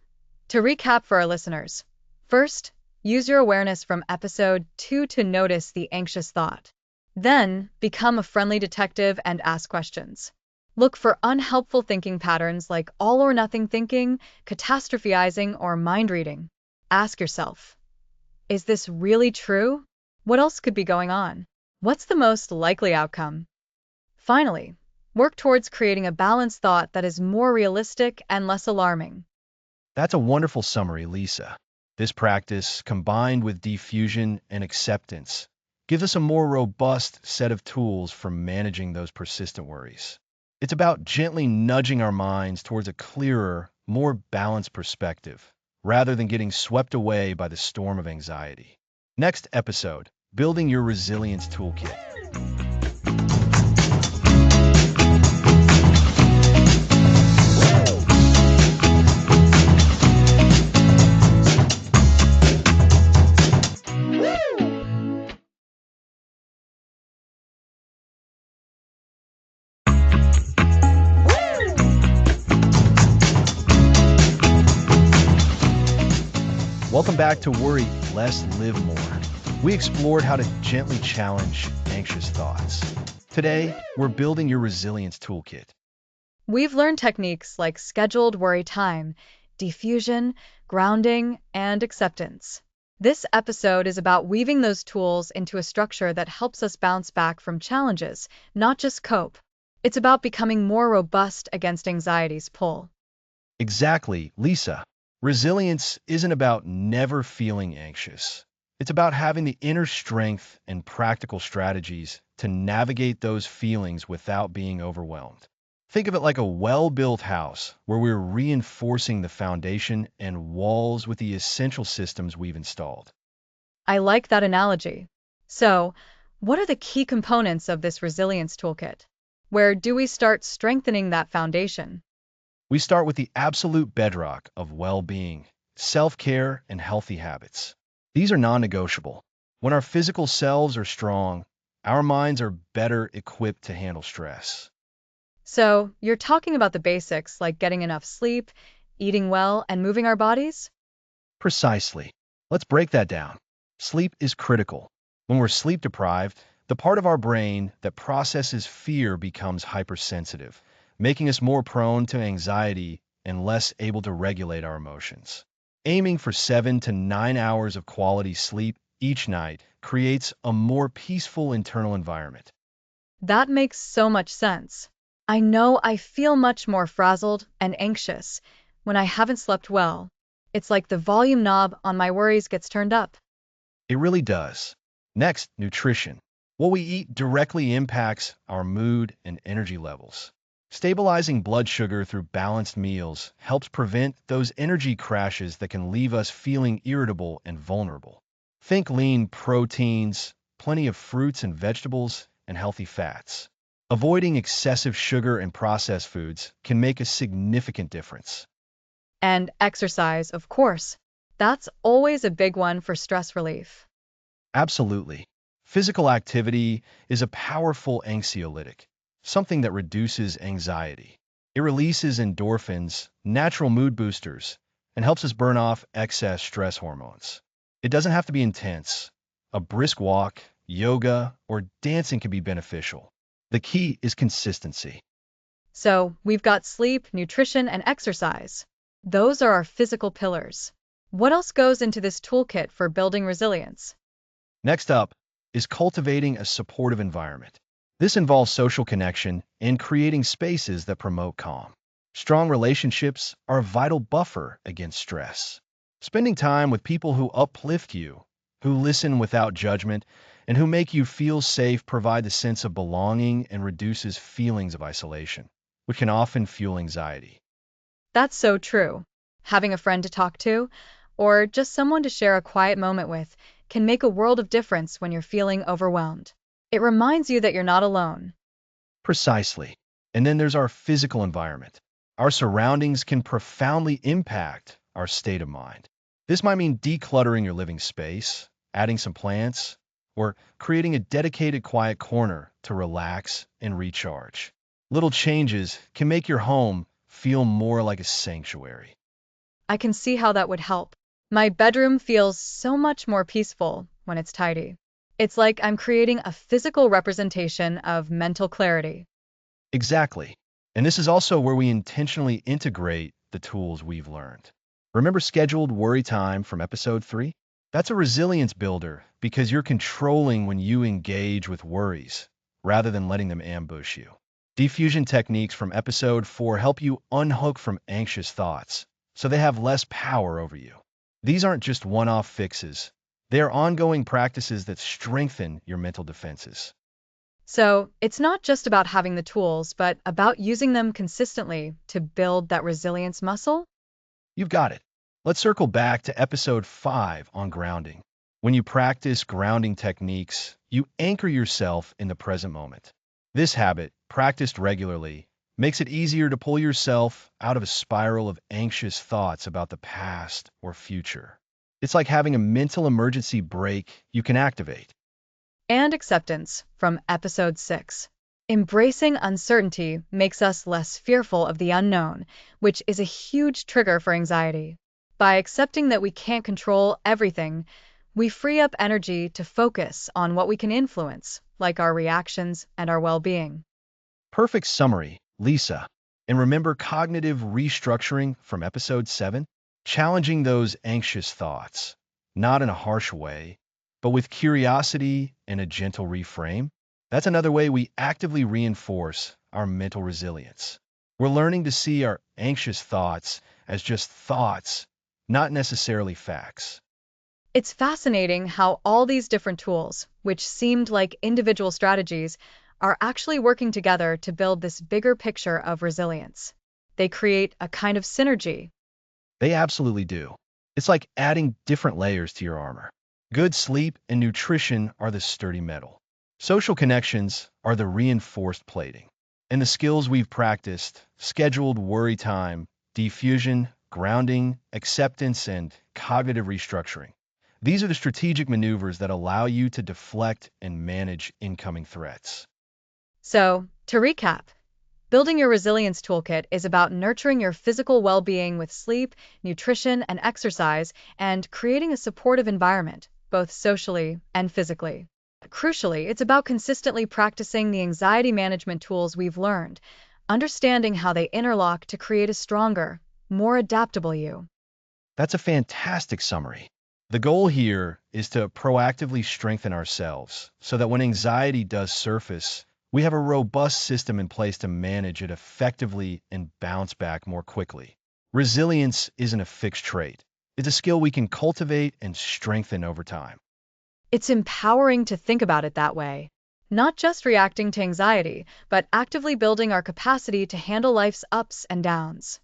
to recap for our listeners, first, use your awareness from episode 2 to notice the anxious thought. Then, become a friendly detective and ask questions. Look for unhelpful thinking patterns like all or nothing thinking, catastrophizing, or mind reading. Ask yourself, is this really true? What else could be going on? What's the most likely outcome? Finally, work towards creating a balanced thought that is more realistic and less alarming. That's a wonderful summary, Lisa. This practice, combined with diffusion and acceptance, gives us a more robust set of tools for managing those persistent worries. It's about gently nudging our minds towards a clearer, more balanced perspective, rather than getting swept away by the storm of anxiety. Next episode, Building Your Resilience Toolkit. Welcome back to Worry Less, Live More. We explored how to gently challenge anxious thoughts. Today, we're building your resilience toolkit. We've learned techniques like scheduled worry time, diffusion, grounding, and acceptance. This episode is about weaving those tools into a structure that helps us bounce back from challenges, not just cope. It's about becoming more robust against anxiety's pull. Exactly, Lisa. Resilience isn't about never feeling anxious. It's about having the inner strength and practical strategies to navigate those feelings without being overwhelmed. Think of it like a well-built house where we're reinforcing the foundation and walls with the essential systems we've installed. I like that analogy. So, what are the key components of this resilience toolkit? Where do we start strengthening that foundation? We start with the absolute bedrock of well-being, self-care, and healthy habits. These are non-negotiable. When our physical selves are strong, our minds are better equipped to handle stress. So, you're talking about the basics like getting enough sleep, eating well, and moving our bodies? Precisely. Let's break that down. Sleep is critical. When we're sleep deprived, the part of our brain that processes fear becomes hypersensitive, making us more prone to anxiety and less able to regulate our emotions. Aiming for 7 to 9 hours of quality sleep each night creates a more peaceful internal environment. That makes so much sense. I know I feel much more frazzled and anxious when I haven't slept well. It's like the volume knob on my worries gets turned up. It really does. Next, nutrition. What we eat directly impacts our mood and energy levels. Stabilizing blood sugar through balanced meals helps prevent those energy crashes that can leave us feeling irritable and vulnerable. Think lean proteins, plenty of fruits and vegetables, and healthy fats. Avoiding excessive sugar and processed foods can make a significant difference. And exercise, of course. That's always a big one for stress relief. Absolutely. Physical activity is a powerful anxiolytic, something that reduces anxiety. It releases endorphins, natural mood boosters, and helps us burn off excess stress hormones. It doesn't have to be intense. A brisk walk, yoga, or dancing can be beneficial. The key is consistency. So, we've got sleep, nutrition, and exercise. Those are our physical pillars. What else goes into this toolkit for building resilience? Next up is cultivating a supportive environment. This involves social connection and creating spaces that promote calm. Strong relationships are a vital buffer against stress. Spending time with people who uplift you, who listen without judgment, and who make you feel safe provide the sense of belonging and reduces feelings of isolation, which can often fuel anxiety. That's so true. Having a friend to talk to, or just someone to share a quiet moment with, can make a world of difference when you're feeling overwhelmed. It reminds you that you're not alone. Precisely. And then there's our physical environment. Our surroundings can profoundly impact our state of mind. This might mean decluttering your living space, adding some plants, or creating a dedicated quiet corner to relax and recharge. Little changes can make your home feel more like a sanctuary. I can see how that would help. My bedroom feels so much more peaceful when it's tidy. It's like I'm creating a physical representation of mental clarity. Exactly. And this is also where we intentionally integrate the tools we've learned. Remember scheduled worry time from episode 3? That's a resilience builder because you're controlling when you engage with worries rather than letting them ambush you. Defusion techniques from episode 4 help you unhook from anxious thoughts so they have less power over you. These aren't just one-off fixes. They are ongoing practices that strengthen your mental defenses. So, it's not just about having the tools, but about using them consistently to build that resilience muscle? You've got it. Let's circle back to episode 5 on grounding. When you practice grounding techniques, you anchor yourself in the present moment. This habit, practiced regularly, makes it easier to pull yourself out of a spiral of anxious thoughts about the past or future. It's like having a mental emergency brake you can activate. And acceptance from episode 6. Embracing uncertainty makes us less fearful of the unknown, which is a huge trigger for anxiety. By accepting that we can't control everything, we free up energy to focus on what we can influence, like our reactions and our well-being. Perfect summary, Lisa. And remember cognitive restructuring from episode 7? Challenging those anxious thoughts, not in a harsh way, but with curiosity and a gentle reframe. That's another way we actively reinforce our mental resilience. We're learning to see our anxious thoughts as just thoughts, not necessarily facts. It's fascinating how all these different tools, which seemed like individual strategies, are actually working together to build this bigger picture of resilience. They create a kind of synergy. They absolutely do. It's like adding different layers to your armor. Good sleep and nutrition are the sturdy metal. Social connections are the reinforced plating. And the skills we've practiced, scheduled worry time, diffusion, grounding, acceptance, and cognitive restructuring. These are the strategic maneuvers that allow you to deflect and manage incoming threats. So, to recap, building your resilience toolkit is about nurturing your physical well-being with sleep, nutrition, and exercise, and creating a supportive environment, both socially and physically. Crucially, it's about consistently practicing the anxiety management tools we've learned, understanding how they interlock to create a stronger, more adaptable you. That's a fantastic summary. The goal here is to proactively strengthen ourselves so that when anxiety does surface, we have a robust system in place to manage it effectively and bounce back more quickly. Resilience isn't a fixed trait. It's a skill we can cultivate and strengthen over time. It's empowering to think about it that way. Not just reacting to anxiety, but actively building our capacity to handle life's ups and downs.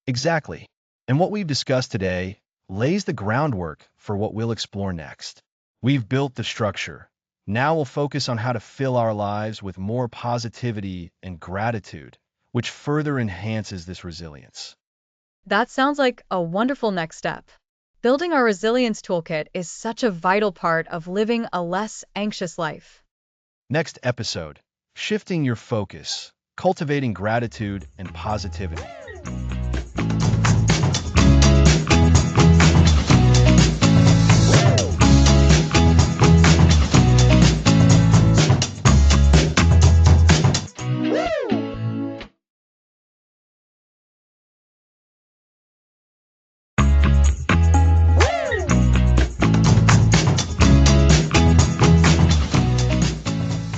Exactly. And what we've discussed today lays the groundwork for what we'll explore next. We've built the structure. Now we'll focus on how to fill our lives with more positivity and gratitude, which further enhances this resilience. That sounds like a wonderful next step. Building our resilience toolkit is such a vital part of living a less anxious life. Next episode, shifting your focus, cultivating gratitude and positivity.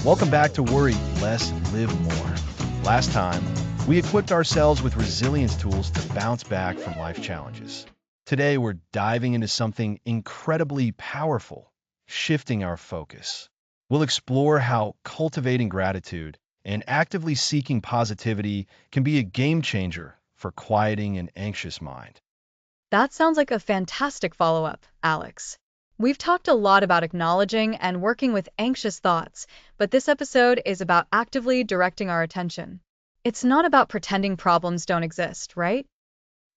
Welcome back to Worry Less, Live More. Last time, we equipped ourselves with resilience tools to bounce back from life challenges. Today, we're diving into something incredibly powerful, shifting our focus. We'll explore how cultivating gratitude and actively seeking positivity can be a game changer for quieting an anxious mind. That sounds like a fantastic follow up, Alex. We've talked a lot about acknowledging and working with anxious thoughts, but this episode is about actively directing our attention. It's not about pretending problems don't exist, right?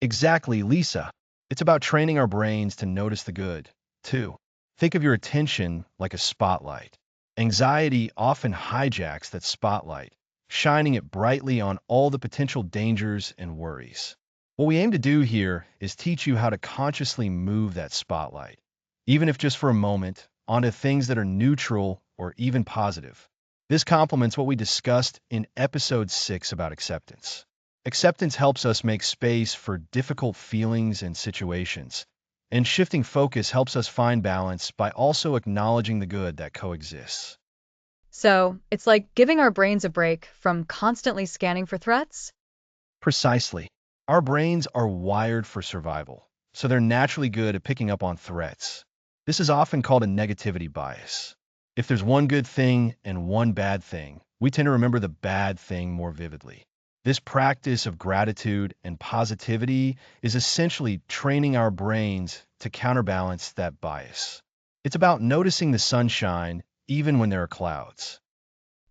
Exactly, Lisa. It's about training our brains to notice the good, too. Think of your attention like a spotlight. Anxiety often hijacks that spotlight, shining it brightly on all the potential dangers and worries. What we aim to do here is teach you how to consciously move that spotlight, even if just for a moment, onto things that are neutral or even positive. This complements what we discussed in episode 6 about acceptance. Acceptance helps us make space for difficult feelings and situations, and shifting focus helps us find balance by also acknowledging the good that coexists. So, it's like giving our brains a break from constantly scanning for threats? Precisely. Our brains are wired for survival, so they're naturally good at picking up on threats. This is often called a negativity bias. If there's one good thing and one bad thing, we tend to remember the bad thing more vividly. This practice of gratitude and positivity is essentially training our brains to counterbalance that bias. It's about noticing the sunshine even when there are clouds.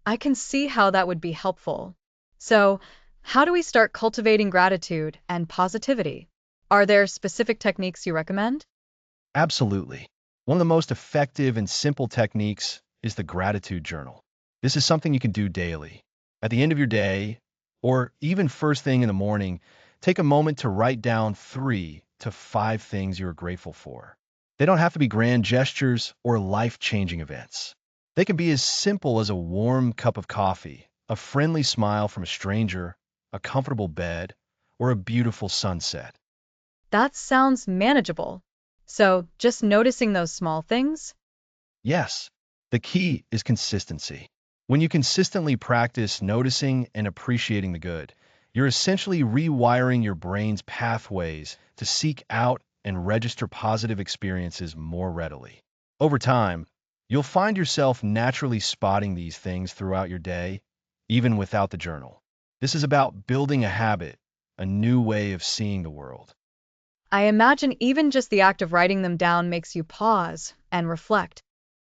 I can see how that would be helpful. So, how do we start cultivating gratitude and positivity? Are there specific techniques you recommend? Absolutely. One of the most effective and simple techniques is the gratitude journal. This is something you can do daily. At the end of your day, or even first thing in the morning, take a moment to write down 3 to 5 things you're grateful for. They don't have to be grand gestures or life-changing events. They can be as simple as a warm cup of coffee, a friendly smile from a stranger, a comfortable bed, or a beautiful sunset. That sounds manageable. So, just noticing those small things? Yes, the key is consistency. When you consistently practice noticing and appreciating the good, you're essentially rewiring your brain's pathways to seek out and register positive experiences more readily. Over time, you'll find yourself naturally spotting these things throughout your day, even without the journal. This is about building a habit, a new way of seeing the world. I imagine even just the act of writing them down makes you pause and reflect.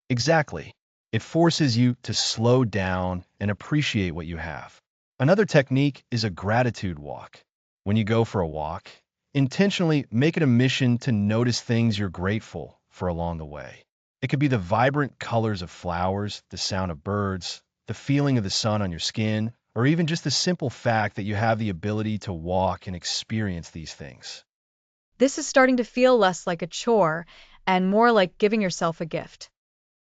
Exactly. It forces you to slow down and appreciate what you have. Another technique is a gratitude walk. When you go for a walk, intentionally make it a mission to notice things you're grateful for along the way. It could be the vibrant colors of flowers, the sound of birds, the feeling of the sun on your skin, or even just the simple fact that you have the ability to walk and experience these things. This is starting to feel less like a chore and more like giving yourself a gift.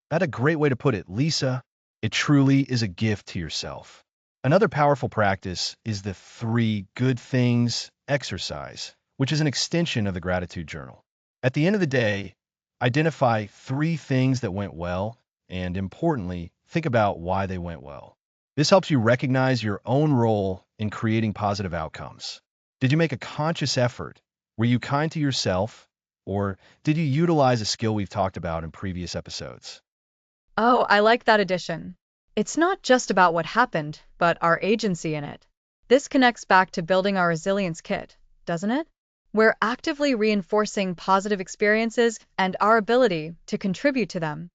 That's a great way to put it, Lisa. It truly is a gift to yourself. Another powerful practice is the 3 good things exercise, which is an extension of the gratitude journal. At the end of the day, identify 3 things that went well, and importantly, think about why they went well. This helps you recognize your own role in creating positive outcomes. Did you make a conscious effort? Were you kind to yourself? Or did you utilize a skill we've talked about in previous episodes? Oh, I like that addition. It's not just about what happened, but our agency in it. This connects back to building our resilience kit, doesn't it? We're actively reinforcing positive experiences and our ability to contribute to them.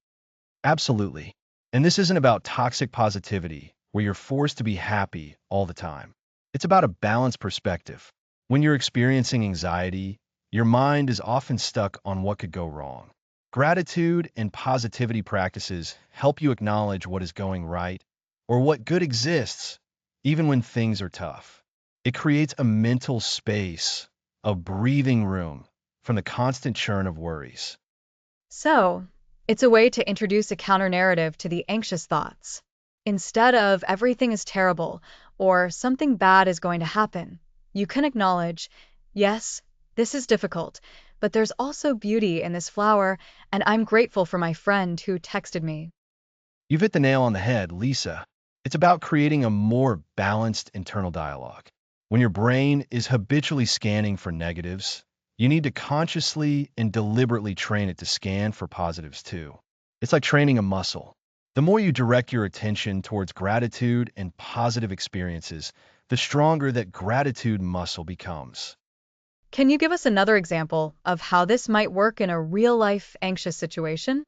Absolutely. And this isn't about toxic positivity, where you're forced to be happy all the time. It's about a balanced perspective. When you're experiencing anxiety, your mind is often stuck on what could go wrong. Gratitude and positivity practices help you acknowledge what is going right or what good exists, even when things are tough. It creates a mental space, a breathing room from the constant churn of worries. So, it's a way to introduce a counter narrative to the anxious thoughts. Instead of everything is terrible or something bad is going to happen, you can acknowledge, yes, this is difficult, but there's also beauty in this flower, and I'm grateful for my friend who texted me. You've hit the nail on the head, Lisa. It's about creating a more balanced internal dialogue. When your brain is habitually scanning for negatives, you need to consciously and deliberately train it to scan for positives too. It's like training a muscle. The more you direct your attention towards gratitude and positive experiences, the stronger that gratitude muscle becomes. Can you give us another example of how this might work in a real life anxious situation?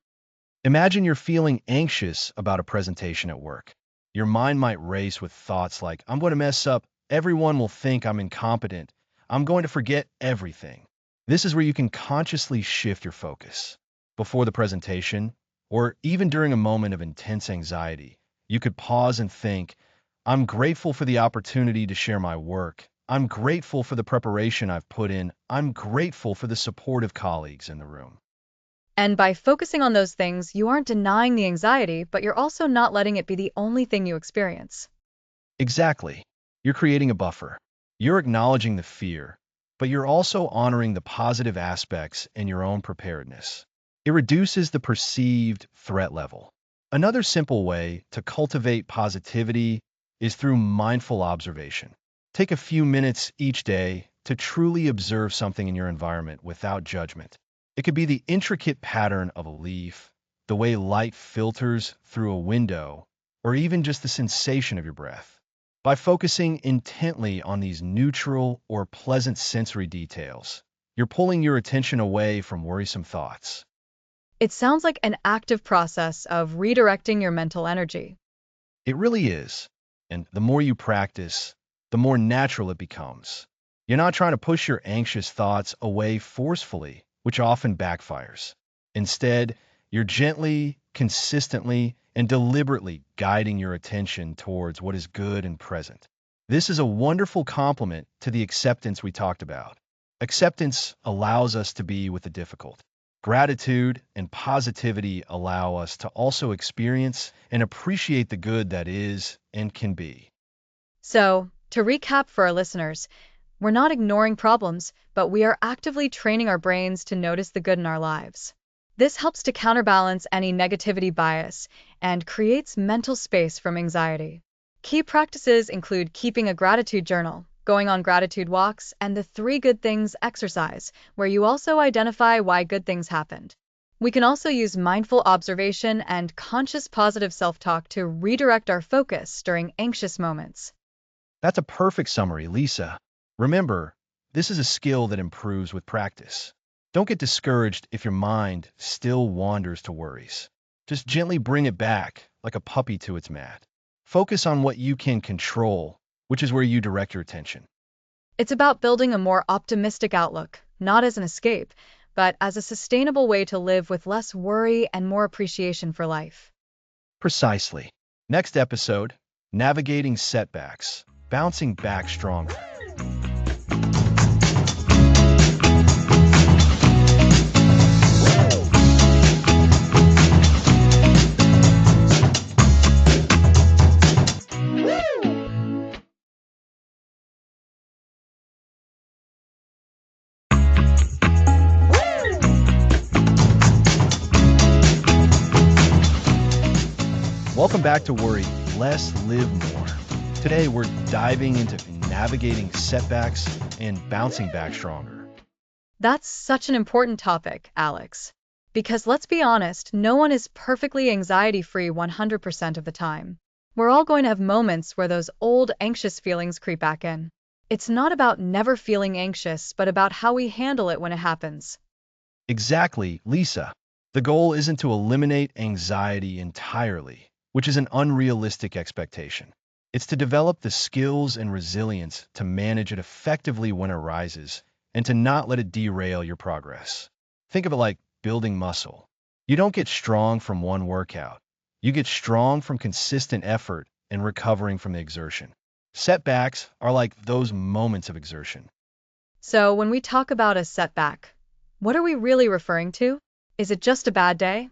Imagine you're feeling anxious about a presentation at work. Your mind might race with thoughts like, I'm going to mess up, everyone will think I'm incompetent, I'm going to forget everything. This is where you can consciously shift your focus. Before the presentation, or even during a moment of intense anxiety, you could pause and think, I'm grateful for the opportunity to share my work. I'm grateful for the preparation I've put in. I'm grateful for the supportive colleagues in the room. And by focusing on those things, you aren't denying the anxiety, but you're also not letting it be the only thing you experience. Exactly. You're creating a buffer. You're acknowledging the fear, but you're also honoring the positive aspects in your own preparedness. It reduces the perceived threat level. Another simple way to cultivate positivity is through mindful observation. Take a few minutes each day to truly observe something in your environment without judgment. It could be the intricate pattern of a leaf, the way light filters through a window, or even just the sensation of your breath. By focusing intently on these neutral or pleasant sensory details, you're pulling your attention away from worrisome thoughts. It sounds like an active process of redirecting your mental energy. It really is. And the more you practice, the more natural it becomes. You're not trying to push your anxious thoughts away forcefully, which often backfires. Instead, you're gently, consistently, and deliberately guiding your attention towards what is good and present. This is a wonderful complement to the acceptance we talked about. Acceptance allows us to be with the difficult. Gratitude and positivity allow us to also experience and appreciate the good that is and can be. So, to recap for our listeners, we're not ignoring problems, but we are actively training our brains to notice the good in our lives. This helps to counterbalance any negativity bias and creates mental space from anxiety. Key practices include keeping a gratitude journal, going on gratitude walks, and the 3 good things exercise, where you also identify why good things happened. We can also use mindful observation and conscious positive self-talk to redirect our focus during anxious moments. That's a perfect summary, Lisa. Remember, this is a skill that improves with practice. Don't get discouraged if your mind still wanders to worries. Just gently bring it back, like a puppy to its mat. Focus on what you can control, which is where you direct your attention. It's about building a more optimistic outlook, not as an escape, but as a sustainable way to live with less worry and more appreciation for life. Precisely. Next episode, navigating setbacks, bouncing back stronger. Welcome back to Worry Less, Live More. Today we're diving into navigating setbacks and bouncing back stronger. That's such an important topic, Alex. Because let's be honest, no one is perfectly anxiety-free 100% of the time. We're all going to have moments where those old anxious feelings creep back in. It's not about never feeling anxious, but about how we handle it when it happens. Exactly, Lisa. The goal isn't to eliminate anxiety entirely, which is an unrealistic expectation. It's to develop the skills and resilience to manage it effectively when it arises and to not let it derail your progress. Think of it like building muscle. You don't get strong from one workout. You get strong from consistent effort and recovering from the exertion. Setbacks are like those moments of exertion. So, when we talk about a setback, what are we really referring to? Is it just a bad day?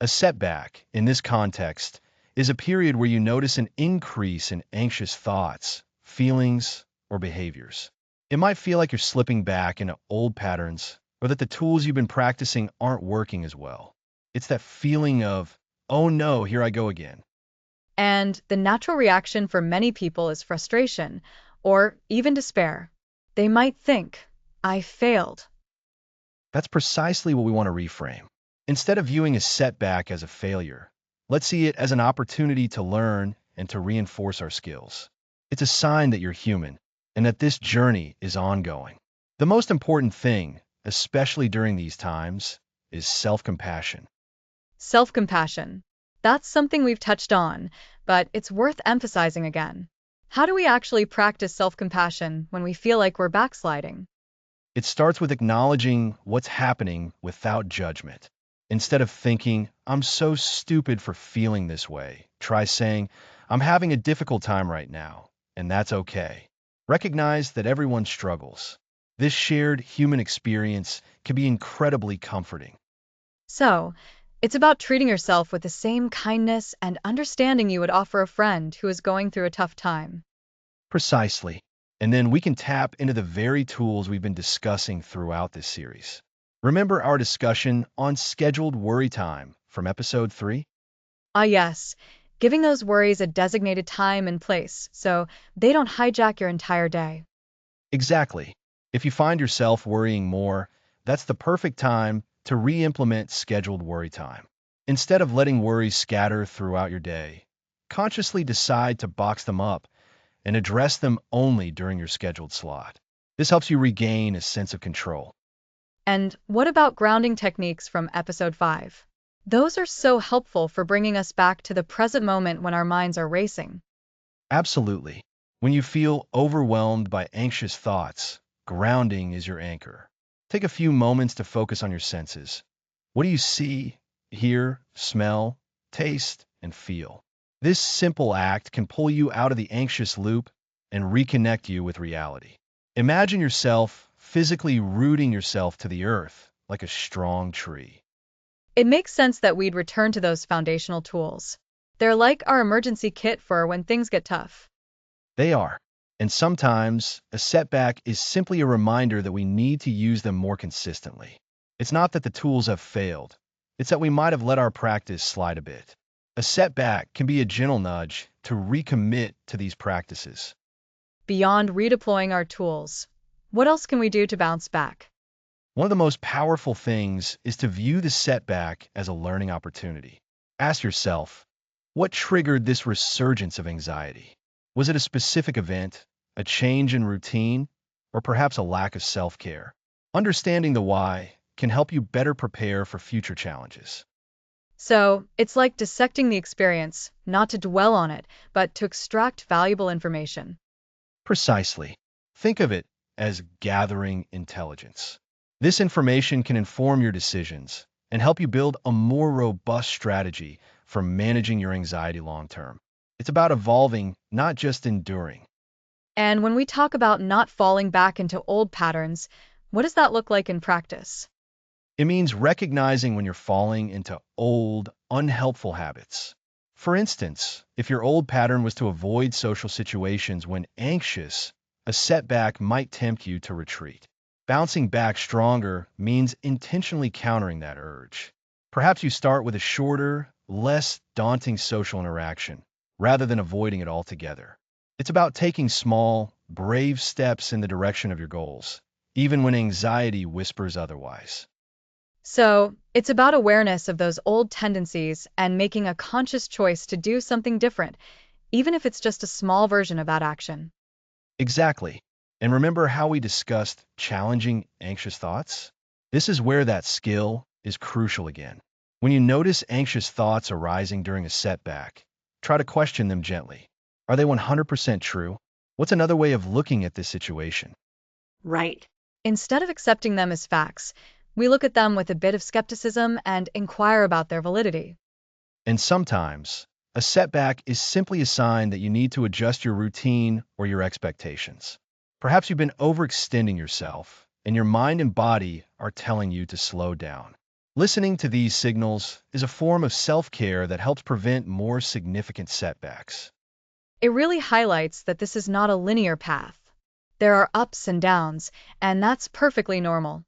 A setback, in this context, is a period where you notice an increase in anxious thoughts, feelings, or behaviors. It might feel like you're slipping back into old patterns or that the tools you've been practicing aren't working as well. It's that feeling of, oh no, here I go again. And the natural reaction for many people is frustration or even despair. They might think, I failed. That's precisely what we want to reframe. Instead of viewing a setback as a failure, let's see it as an opportunity to learn and to reinforce our skills. It's a sign that you're human and that this journey is ongoing. The most important thing, especially during these times, is self-compassion. Self compassion. That's something we've touched on, but it's worth emphasizing again. How do we actually practice self compassion when we feel like we're backsliding? It starts with acknowledging what's happening without judgment. Instead of thinking, I'm so stupid for feeling this way, try saying, I'm having a difficult time right now, and that's okay. Recognize that everyone struggles. This shared human experience can be incredibly comforting. So, it's about treating yourself with the same kindness and understanding you would offer a friend who is going through a tough time. Precisely. And then we can tap into the very tools we've been discussing throughout this series. Remember our discussion on scheduled worry time from episode 3? Ah, yes, giving those worries a designated time and place so they don't hijack your entire day. Exactly. If you find yourself worrying more, that's the perfect time to re-implement scheduled worry time. Instead of letting worries scatter throughout your day, consciously decide to box them up and address them only during your scheduled slot. This helps you regain a sense of control. And what about grounding techniques from episode 5? Those are so helpful for bringing us back to the present moment when our minds are racing. Absolutely. When you feel overwhelmed by anxious thoughts, grounding is your anchor. Take a few moments to focus on your senses. What do you see, hear, smell, taste, and feel? This simple act can pull you out of the anxious loop and reconnect you with reality. Imagine yourself physically rooting yourself to the earth like a strong tree. It makes sense that we'd return to those foundational tools. They're like our emergency kit for when things get tough. They are. And sometimes a setback is simply a reminder that we need to use them more consistently. It's not that the tools have failed, it's that we might have let our practice slide a bit. A setback can be a gentle nudge to recommit to these practices. Beyond redeploying our tools, what else can we do to bounce back? One of the most powerful things is to view the setback as a learning opportunity. Ask yourself, what triggered this resurgence of anxiety? Was it a specific event, a change in routine, or perhaps a lack of self-care? Understanding the why can help you better prepare for future challenges. So, it's like dissecting the experience, not to dwell on it, but to extract valuable information. Precisely. Think of it as gathering intelligence. This information can inform your decisions and help you build a more robust strategy for managing your anxiety long term. It's about evolving, not just enduring. And when we talk about not falling back into old patterns, what does that look like in practice? It means recognizing when you're falling into old, unhelpful habits. For instance, if your old pattern was to avoid social situations when anxious, a setback might tempt you to retreat. Bouncing back stronger means intentionally countering that urge. Perhaps you start with a shorter, less daunting social interaction, rather than avoiding it altogether. It's about taking small, brave steps in the direction of your goals, even when anxiety whispers otherwise. So, it's about awareness of those old tendencies and making a conscious choice to do something different, even if it's just a small version of that action. Exactly. And remember how we discussed challenging anxious thoughts? This is where that skill is crucial again. When you notice anxious thoughts arising during a setback, try to question them gently. Are they 100% true? What's another way of looking at this situation? Right. Instead of accepting them as facts, we look at them with a bit of skepticism and inquire about their validity. And sometimes, a setback is simply a sign that you need to adjust your routine or your expectations. Perhaps you've been overextending yourself, and your mind and body are telling you to slow down. Listening to these signals is a form of self-care that helps prevent more significant setbacks. It really highlights that this is not a linear path. There are ups and downs, and that's perfectly normal.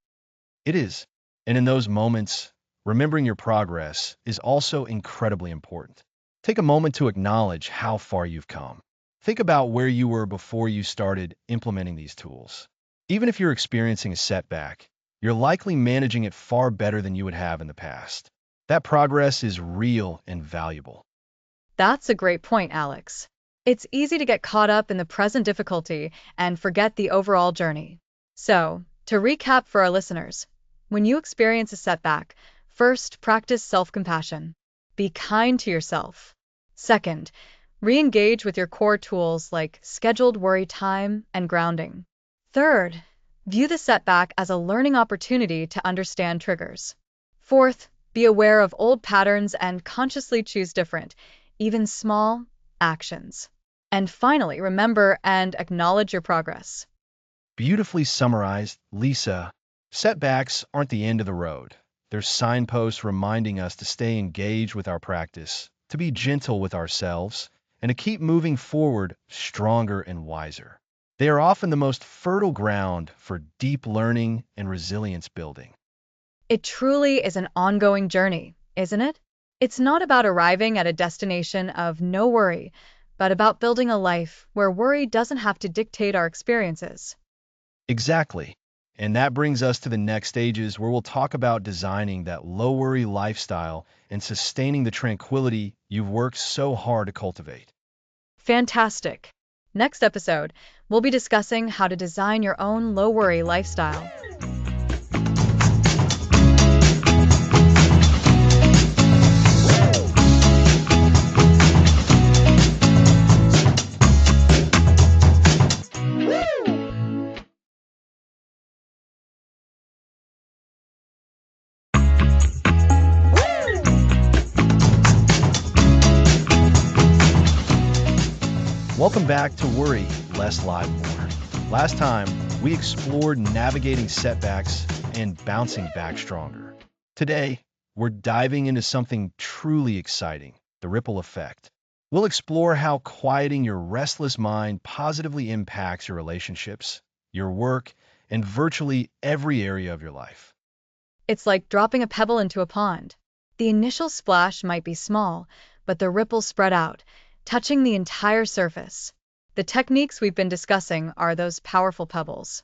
It is. And in those moments, remembering your progress is also incredibly important. Take a moment to acknowledge how far you've come. Think about where you were before you started implementing these tools. Even if you're experiencing a setback, you're likely managing it far better than you would have in the past. That progress is real and valuable. That's a great point, Alex. It's easy to get caught up in the present difficulty and forget the overall journey. So, to recap for our listeners, when you experience a setback, first, practice self-compassion. Be kind to yourself. Second, re-engage with your core tools like scheduled worry time and grounding. Third, view the setback as a learning opportunity to understand triggers. Fourth, be aware of old patterns and consciously choose different, even small, actions. And finally, remember and acknowledge your progress. Beautifully summarized, Lisa. Setbacks aren't the end of the road. They're signposts reminding us to stay engaged with our practice, to be gentle with ourselves, and to keep moving forward stronger and wiser. They are often the most fertile ground for deep learning and resilience building. It truly is an ongoing journey, isn't it? It's not about arriving at a destination of no worry, but about building a life where worry doesn't have to dictate our experiences. Exactly. And that brings us to the next stages where we'll talk about designing that low worry lifestyle and sustaining the tranquility you've worked so hard to cultivate. Fantastic! Next episode, we'll be discussing how to design your own low worry lifestyle. Welcome back to Worry, Less, Live, More. Last time, we explored navigating setbacks and bouncing back stronger. Today, we're diving into something truly exciting, the ripple effect. We'll explore how quieting your restless mind positively impacts your relationships, your work, and virtually every area of your life. It's like dropping a pebble into a pond. The initial splash might be small, but the ripples spread out, touching the entire surface. The techniques we've been discussing are those powerful pebbles.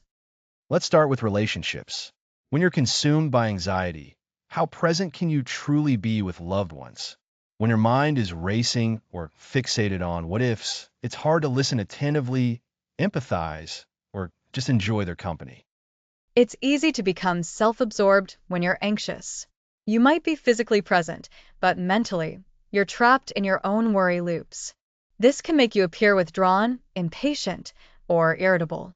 Let's start with relationships. When you're consumed by anxiety, how present can you truly be with loved ones? When your mind is racing or fixated on what ifs, it's hard to listen attentively, empathize, or just enjoy their company. It's easy to become self-absorbed when you're anxious. You might be physically present, but mentally, you're trapped in your own worry loops. This can make you appear withdrawn, impatient, or irritable.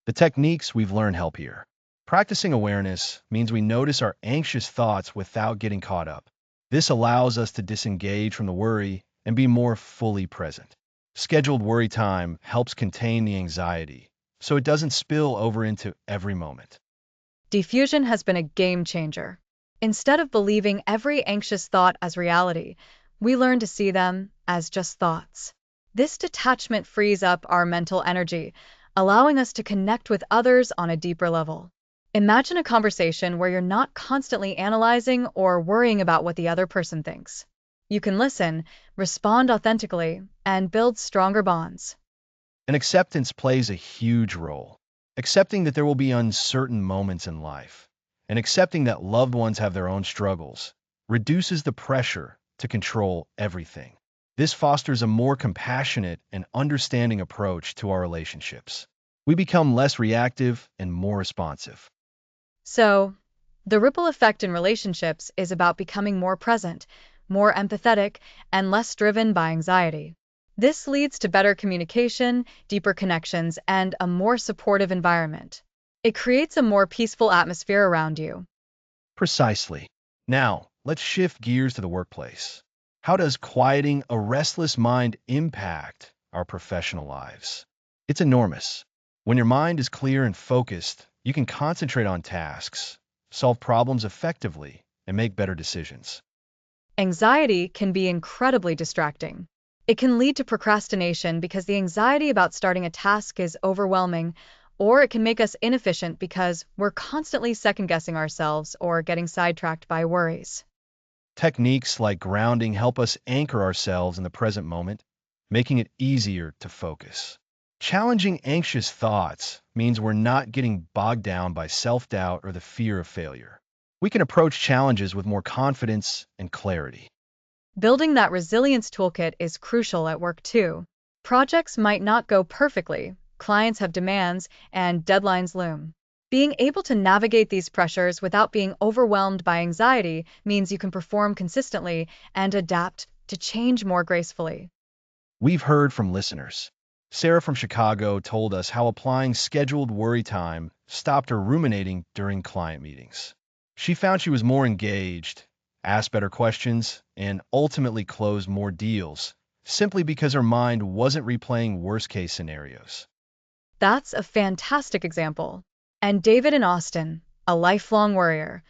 The techniques we've learned help here. Practicing awareness means we notice our anxious thoughts without getting caught up. This allows us to disengage from the worry and be more fully present. Scheduled worry time helps contain the anxiety, so it doesn't spill over into every moment. Defusion has been a game changer. Instead of believing every anxious thought as reality, we learn to see them as just thoughts. This detachment frees up our mental energy, allowing us to connect with others on a deeper level. Imagine a conversation where you're not constantly analyzing or worrying about what the other person thinks. You can listen, respond authentically, and build stronger bonds. And acceptance plays a huge role. Accepting that there will be uncertain moments in life, and accepting that loved ones have their own struggles, reduces the pressure to control everything. This fosters a more compassionate and understanding approach to our relationships. We become less reactive and more responsive. So, the ripple effect in relationships is about becoming more present, more empathetic, and less driven by anxiety. This leads to better communication, deeper connections, and a more supportive environment. It creates a more peaceful atmosphere around you. Precisely. Now, let's shift gears to the workplace. How does quieting a restless mind impact our professional lives? It's enormous. When your mind is clear and focused, you can concentrate on tasks, solve problems effectively, and make better decisions. Anxiety can be incredibly distracting. It can lead to procrastination because the anxiety about starting a task is overwhelming, or it can make us inefficient because we're constantly second-guessing ourselves or getting sidetracked by worries. Techniques like grounding help us anchor ourselves in the present moment, making it easier to focus. Challenging anxious thoughts means we're not getting bogged down by self-doubt or the fear of failure. We can approach challenges with more confidence and clarity. Building that resilience toolkit is crucial at work too. Projects might not go perfectly, clients have demands, and deadlines loom. Being able to navigate these pressures without being overwhelmed by anxiety means you can perform consistently and adapt to change more gracefully. We've heard from listeners. Sarah from Chicago told us how applying scheduled worry time stopped her ruminating during client meetings. She found she was more engaged, asked better questions, and ultimately closed more deals, simply because her mind wasn't replaying worst-case scenarios. That's a fantastic example. And David in Austin, a lifelong worrier,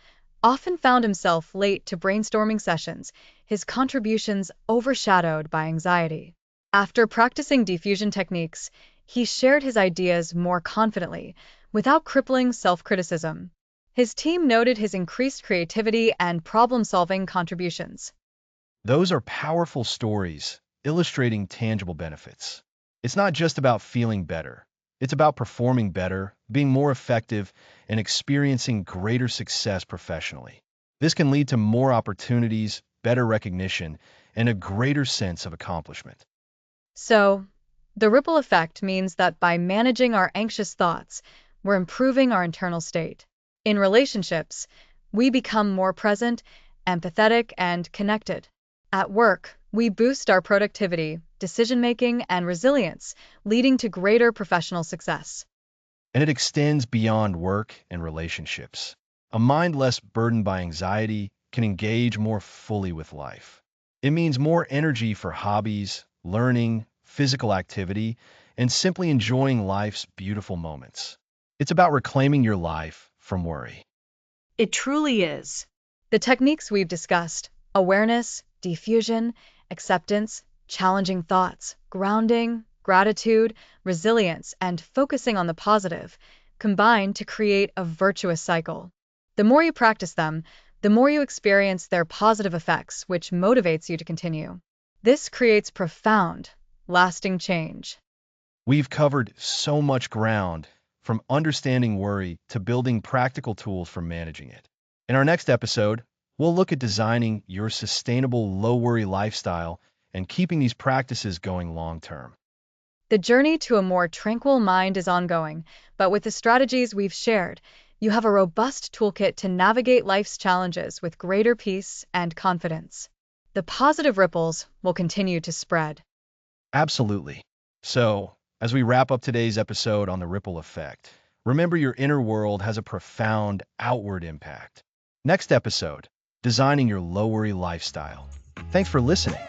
often found himself late to brainstorming sessions, his contributions overshadowed by anxiety. After practicing diffusion techniques, he shared his ideas more confidently, without crippling self-criticism. His team noted his increased creativity and problem-solving contributions. Those are powerful stories illustrating tangible benefits. It's not just about feeling better. It's about performing better, being more effective, and experiencing greater success professionally. This can lead to more opportunities, better recognition, and a greater sense of accomplishment. So, the ripple effect means that by managing our anxious thoughts, we're improving our internal state. In relationships, we become more present, empathetic, and connected. At work, we boost our productivity, decision-making, and resilience, leading to greater professional success. And it extends beyond work and relationships. A mind less burdened by anxiety can engage more fully with life. It means more energy for hobbies, learning, physical activity, and simply enjoying life's beautiful moments. It's about reclaiming your life from worry. It truly is. The techniques we've discussed, awareness, diffusion, acceptance, challenging thoughts, grounding, gratitude, resilience, and focusing on the positive, combine to create a virtuous cycle. The more you practice them, the more you experience their positive effects, which motivates you to continue. This creates profound, lasting change. We've covered so much ground, from understanding worry to building practical tools for managing it. In our next episode, we'll look at designing your sustainable low-worry lifestyle and keeping these practices going long-term. The journey to a more tranquil mind is ongoing, but with the strategies we've shared, you have a robust toolkit to navigate life's challenges with greater peace and confidence. The positive ripples will continue to spread. Absolutely. So, as we wrap up today's episode on the ripple effect, remember your inner world has a profound outward impact. Next episode, designing your low-worry lifestyle. Thanks for listening.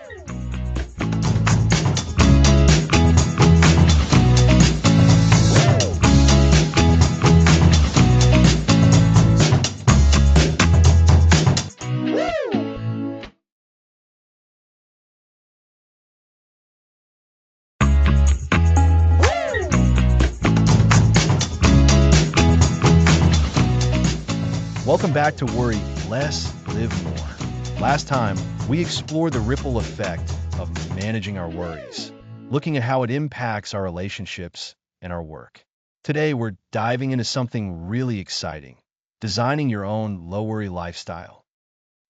Welcome back to Worry Less, Live More. Last time, we explored the ripple effect of managing our worries, looking at how it impacts our relationships and our work. Today, we're diving into something really exciting, designing your own low-worry lifestyle.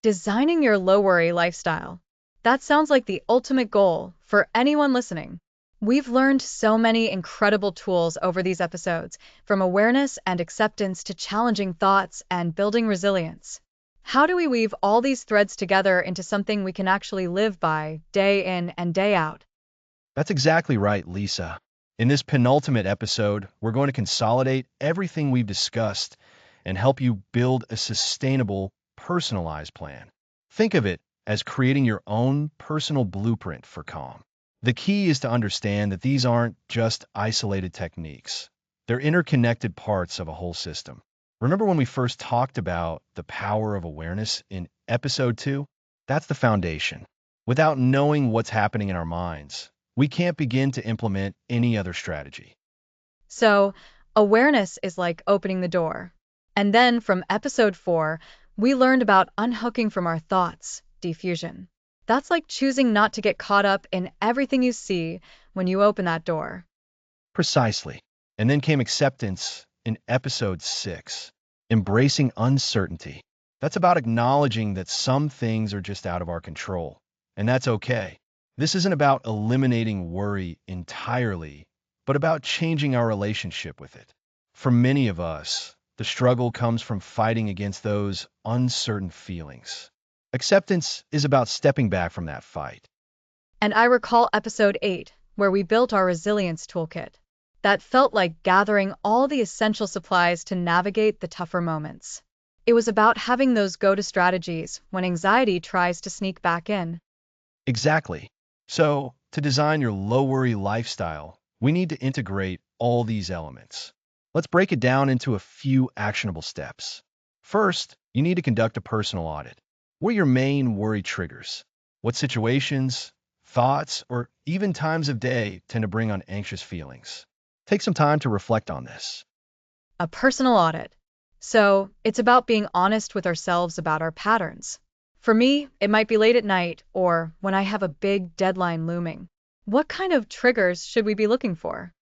Designing your low-worry lifestyle. That sounds like the ultimate goal for anyone listening. We've learned so many incredible tools over these episodes, from awareness and acceptance to challenging thoughts and building resilience. How do we weave all these threads together into something we can actually live by, day in and day out? That's exactly right, Lisa. In this penultimate episode, we're going to consolidate everything we've discussed and help you build a sustainable, personalized plan. Think of it as creating your own personal blueprint for calm. The key is to understand that these aren't just isolated techniques. They're interconnected parts of a whole system. Remember when we first talked about the power of awareness in episode 2? That's the foundation. Without knowing what's happening in our minds, we can't begin to implement any other strategy. So, awareness is like opening the door. And then from episode 4, we learned about unhooking from our thoughts, defusion. That's like choosing not to get caught up in everything you see when you open that door. Precisely. And then came acceptance in episode 6, embracing uncertainty. That's about acknowledging that some things are just out of our control, and that's okay. This isn't about eliminating worry entirely, but about changing our relationship with it. For many of us, the struggle comes from fighting against those uncertain feelings. Acceptance is about stepping back from that fight. And I recall episode 8, where we built our resilience toolkit. That felt like gathering all the essential supplies to navigate the tougher moments. It was about having those go-to strategies when anxiety tries to sneak back in. Exactly. So, to design your low-worry lifestyle, we need to integrate all these elements. Let's break it down into a few actionable steps. First, you need to conduct a personal audit. What are your main worry triggers? What situations, thoughts, or even times of day tend to bring on anxious feelings? Take some time to reflect on this. A personal audit. So, it's about being honest with ourselves about our patterns. For me, it might be late at night or when I have a big deadline looming. What kind of triggers should we be looking for?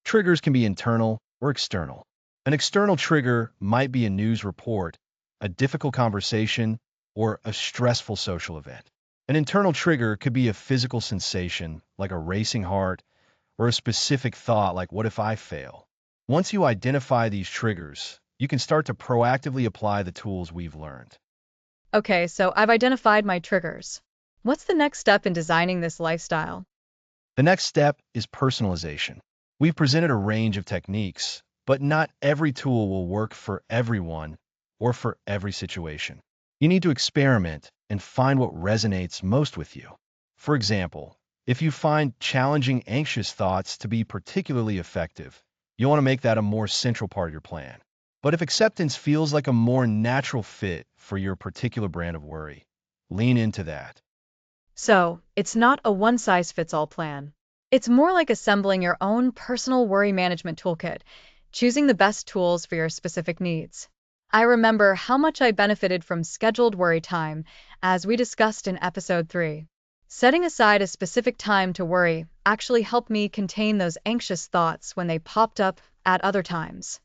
Triggers can be internal or external. An external trigger might be a news report, a difficult conversation, or a stressful social event. An internal trigger could be a physical sensation, like a racing heart, or a specific thought, like what if I fail? Once you identify these triggers, you can start to proactively apply the tools we've learned. Okay, so I've identified my triggers. What's the next step in designing this lifestyle? The next step is personalization. We've presented a range of techniques, but not every tool will work for everyone or for every situation. You need to experiment and find what resonates most with you. For example, if you find challenging anxious thoughts to be particularly effective, you want to make that a more central part of your plan. But if acceptance feels like a more natural fit for your particular brand of worry, lean into that. So, it's not a one-size-fits-all plan. It's more like assembling your own personal worry management toolkit, choosing the best tools for your specific needs. I remember how much I benefited from scheduled worry time, as we discussed in episode 3. Setting aside a specific time to worry actually helped me contain those anxious thoughts when they popped up at other times.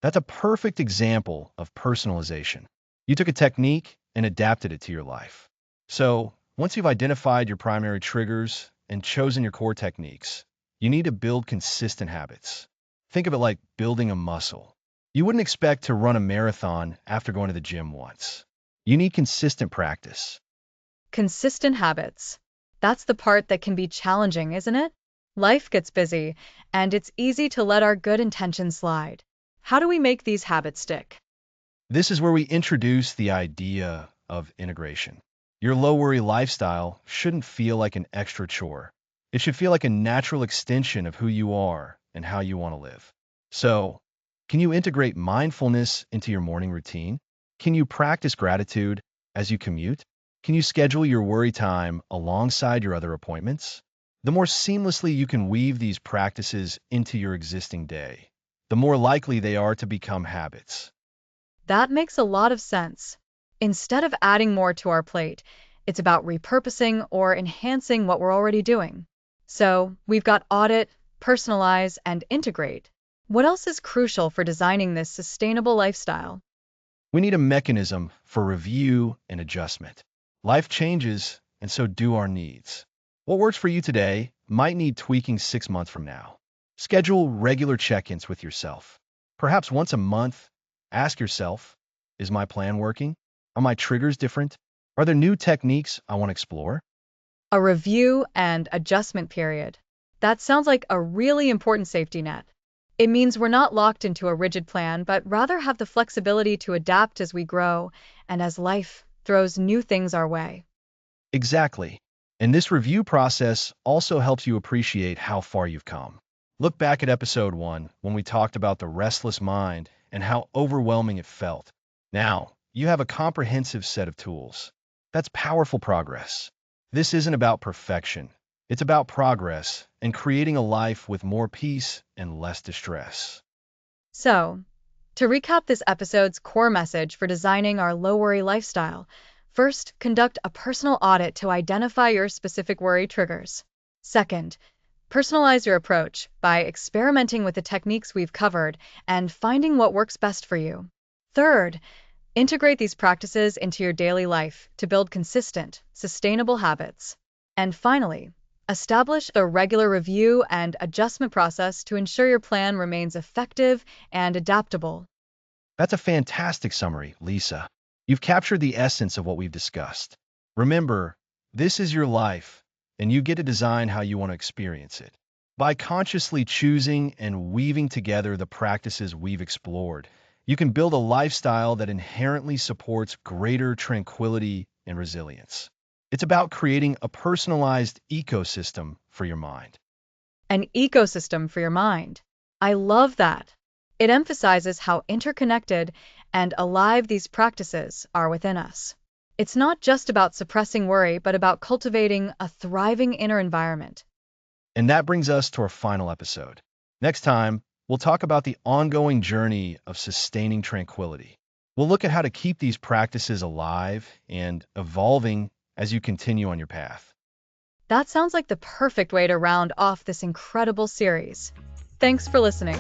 That's a perfect example of personalization. You took a technique and adapted it to your life. So, once you've identified your primary triggers and chosen your core techniques, you need to build consistent habits. Think of it like building a muscle. You wouldn't expect to run a marathon after going to the gym once. You need consistent practice. Consistent habits. That's the part that can be challenging, isn't it? Life gets busy, and it's easy to let our good intentions slide. How do we make these habits stick? This is where we introduce the idea of integration. Your low worry lifestyle shouldn't feel like an extra chore. It should feel like a natural extension of who you are and how you want to live. So, can you integrate mindfulness into your morning routine? Can you practice gratitude as you commute? Can you schedule your worry time alongside your other appointments? The more seamlessly you can weave these practices into your existing day, the more likely they are to become habits. That makes a lot of sense. Instead of adding more to our plate, it's about repurposing or enhancing what we're already doing. So, we've got audit, personalize, and integrate. What else is crucial for designing this sustainable lifestyle? We need a mechanism for review and adjustment. Life changes, and so do our needs. What works for you today might need tweaking 6 months from now. Schedule regular check-ins with yourself. Perhaps once a month, ask yourself, is my plan working? Are my triggers different? Are there new techniques I want to explore? A review and adjustment period. That sounds like a really important safety net. It means we're not locked into a rigid plan, but rather have the flexibility to adapt as we grow and as life throws new things our way. Exactly. And this review process also helps you appreciate how far you've come. Look back at episode 1 when we talked about the restless mind and how overwhelming it felt. Now, you have a comprehensive set of tools. That's powerful progress. This isn't about perfection. It's about progress and creating a life with more peace and less distress. So, to recap this episode's core message for designing our low worry lifestyle, first, conduct a personal audit to identify your specific worry triggers. Second, personalize your approach by experimenting with the techniques we've covered and finding what works best for you. Third, integrate these practices into your daily life to build consistent, sustainable habits. And finally, establish a regular review and adjustment process to ensure your plan remains effective and adaptable. That's a fantastic summary, Lisa. You've captured the essence of what we've discussed. Remember, this is your life, and you get to design how you want to experience it. By consciously choosing and weaving together the practices we've explored, you can build a lifestyle that inherently supports greater tranquility and resilience. It's about creating a personalized ecosystem for your mind. An ecosystem for your mind. I love that. It emphasizes how interconnected and alive these practices are within us. It's not just about suppressing worry, but about cultivating a thriving inner environment. And that brings us to our final episode. Next time, we'll talk about the ongoing journey of sustaining tranquility. We'll look at how to keep these practices alive and evolving as you continue on your path. That sounds like the perfect way to round off this incredible series. Thanks for listening.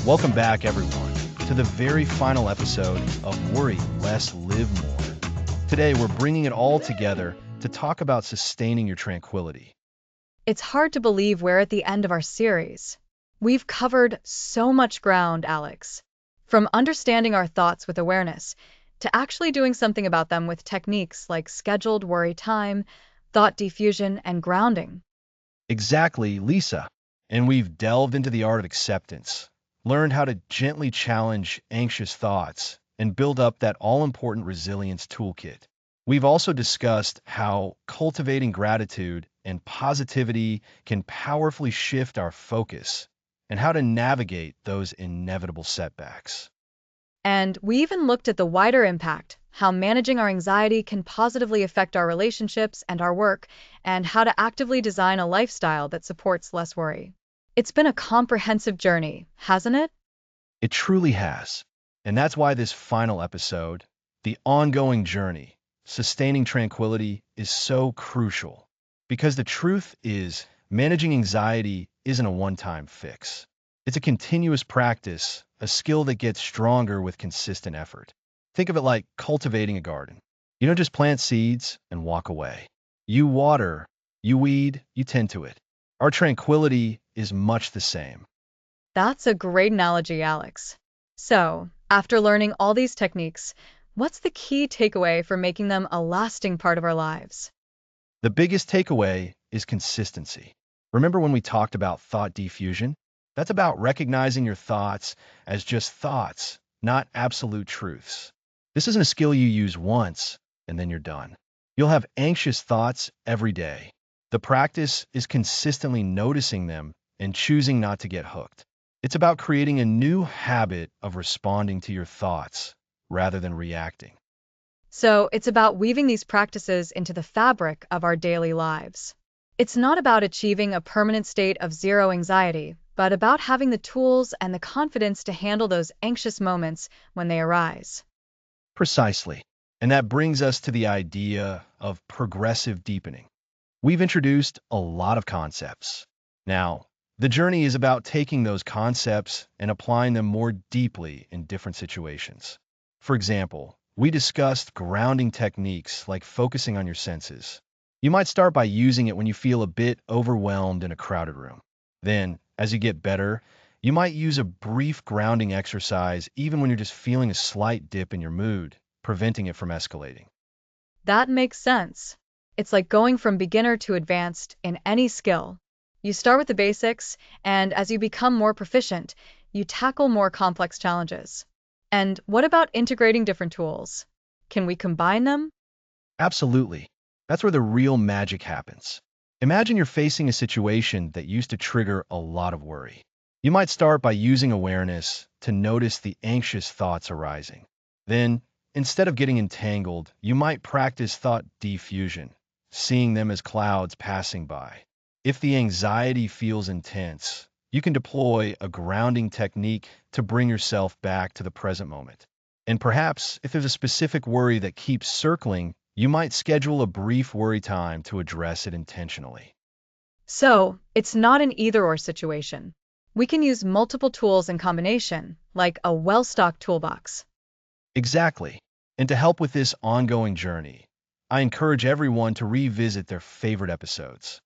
Welcome back, everyone, to the very final episode of Worry Less, Live More. Today, we're bringing it all together to talk about sustaining your tranquility. It's hard to believe we're at the end of our series. We've covered so much ground, Alex. From understanding our thoughts with awareness to actually doing something about them with techniques like scheduled worry time, thought diffusion, and grounding. Exactly, Lisa. And we've delved into the art of acceptance, learned how to gently challenge anxious thoughts, and build up that all-important resilience toolkit. We've also discussed how cultivating gratitude and positivity can powerfully shift our focus and how to navigate those inevitable setbacks. And we even looked at the wider impact, how managing our anxiety can positively affect our relationships and our work, and how to actively design a lifestyle that supports less worry. It's been a comprehensive journey, hasn't it? It truly has. And that's why this final episode, the ongoing journey, sustaining tranquility, is so crucial. Because the truth is, managing anxiety isn't a one-time fix. It's a continuous practice, a skill that gets stronger with consistent effort. Think of it like cultivating a garden. You don't just plant seeds and walk away. You water, you weed, you tend to it. Our tranquility is much the same. That's a great analogy, Alex. So, after learning all these techniques, what's the key takeaway for making them a lasting part of our lives? The biggest takeaway is consistency. Remember when we talked about thought diffusion? That's about recognizing your thoughts as just thoughts, not absolute truths. This isn't a skill you use once and then you're done. You'll have anxious thoughts every day. The practice is consistently noticing them and choosing not to get hooked. It's about creating a new habit of responding to your thoughts rather than reacting. So, it's about weaving these practices into the fabric of our daily lives. It's not about achieving a permanent state of zero anxiety, but about having the tools and the confidence to handle those anxious moments when they arise. Precisely. And that brings us to the idea of progressive deepening. We've introduced a lot of concepts. Now, the journey is about taking those concepts and applying them more deeply in different situations. For example, we discussed grounding techniques like focusing on your senses. You might start by using it when you feel a bit overwhelmed in a crowded room. Then, as you get better, you might use a brief grounding exercise even when you're just feeling a slight dip in your mood, preventing it from escalating. That makes sense. It's like going from beginner to advanced in any skill. You start with the basics, and as you become more proficient, you tackle more complex challenges. And what about integrating different tools? Can we combine them? Absolutely. That's where the real magic happens. Imagine you're facing a situation that used to trigger a lot of worry. You might start by using awareness to notice the anxious thoughts arising. Then, instead of getting entangled, you might practice thought defusion, seeing them as clouds passing by. If the anxiety feels intense, you can deploy a grounding technique to bring yourself back to the present moment. And perhaps, if there's a specific worry that keeps circling, you might schedule a brief worry time to address it intentionally. So, it's not an either-or situation. We can use multiple tools in combination, like a well-stocked toolbox. Exactly. And to help with this ongoing journey, I encourage everyone to revisit their favorite episodes.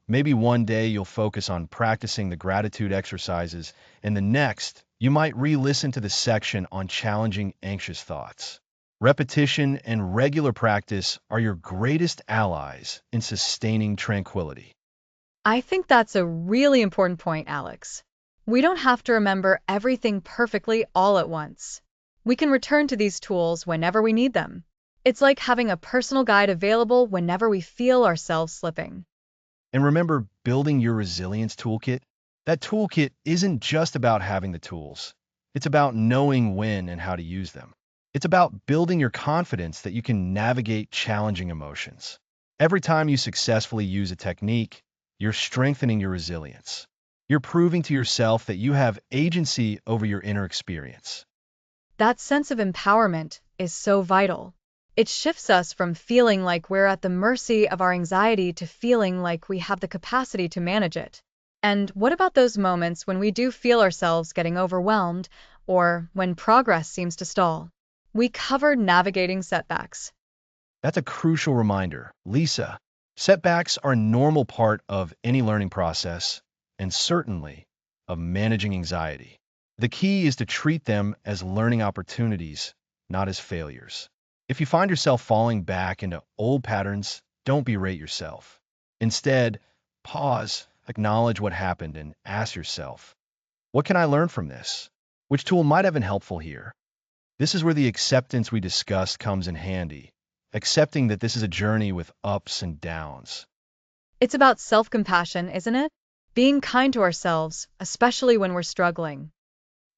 Maybe one day you'll focus on practicing the gratitude exercises, and the next, you might re-listen to the section on challenging anxious thoughts. Repetition and regular practice are your greatest allies in sustaining tranquility. I think that's a really important point, Alex. We don't have to remember everything perfectly all at once. We can return to these tools whenever we need them. It's like having a personal guide available whenever we feel ourselves slipping. And remember, building your resilience toolkit? That toolkit isn't just about having the tools. It's about knowing when and how to use them. It's about building your confidence that you can navigate challenging emotions. Every time you successfully use a technique, you're strengthening your resilience. You're proving to yourself that you have agency over your inner experience. That sense of empowerment is so vital. It shifts us from feeling like we're at the mercy of our anxiety to feeling like we have the capacity to manage it. And what about those moments when we do feel ourselves getting overwhelmed or when progress seems to stall? We covered navigating setbacks. That's a crucial reminder. Lisa, setbacks are a normal part of any learning process, and certainly of managing anxiety. The key is to treat them as learning opportunities, not as failures. If you find yourself falling back into old patterns, don't berate yourself. Instead, pause, acknowledge what happened, and ask yourself, what can I learn from this? Which tool might have been helpful here? This is where the acceptance we discussed comes in handy, accepting that this is a journey with ups and downs. It's about self-compassion, isn't it? Being kind to ourselves, especially when we're struggling.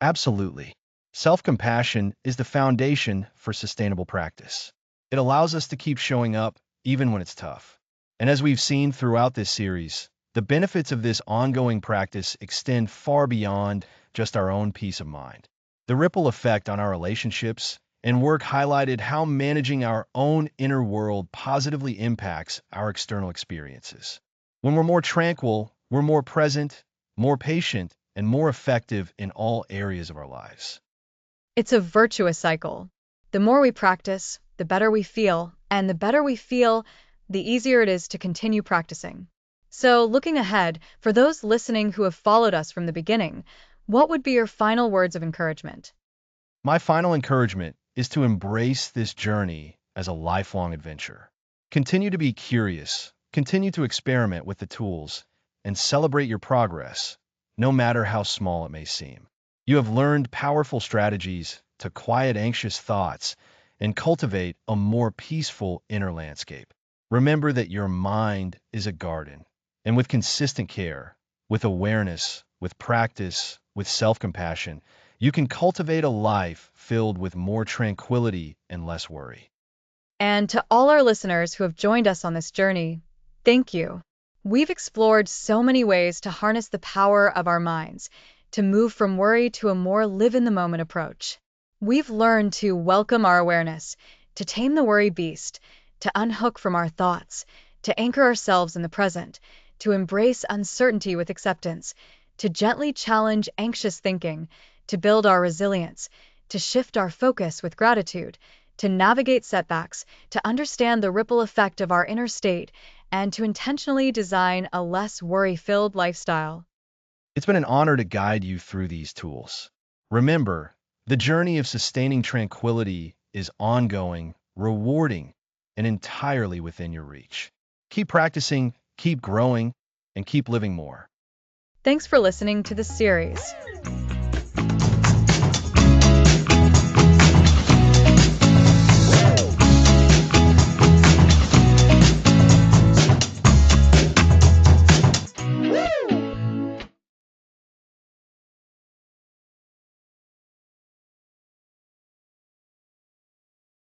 Absolutely. Self-compassion is the foundation for sustainable practice. It allows us to keep showing up even when it's tough. And as we've seen throughout this series, the benefits of this ongoing practice extend far beyond just our own peace of mind. The ripple effect on our relationships and work highlighted how managing our own inner world positively impacts our external experiences. When we're more tranquil, we're more present, more patient, and more effective in all areas of our lives. It's a virtuous cycle. The more we practice, the better we feel, and the better we feel, the easier it is to continue practicing. So, looking ahead, for those listening who have followed us from the beginning, what would be your final words of encouragement? My final encouragement is to embrace this journey as a lifelong adventure. Continue to be curious, continue to experiment with the tools, and celebrate your progress, no matter how small it may seem. You have learned powerful strategies to quiet anxious thoughts and cultivate a more peaceful inner landscape. Remember that your mind is a garden, and with consistent care, with awareness, with practice, with self-compassion, you can cultivate a life filled with more tranquility and less worry. And to all our listeners who have joined us on this journey, thank you. We've explored so many ways to harness the power of our minds, to move from worry to a more live in the moment approach. We've learned to welcome our awareness, to tame the worry beast, to unhook from our thoughts, to anchor ourselves in the present, to embrace uncertainty with acceptance, to gently challenge anxious thinking, to build our resilience, to shift our focus with gratitude, to navigate setbacks, to understand the ripple effect of our inner state, and to intentionally design a less worry-filled lifestyle. It's been an honor to guide you through these tools. Remember, the journey of sustaining tranquility is ongoing, rewarding, and entirely within your reach. Keep practicing, keep growing, and keep living more. Thanks for listening to this series.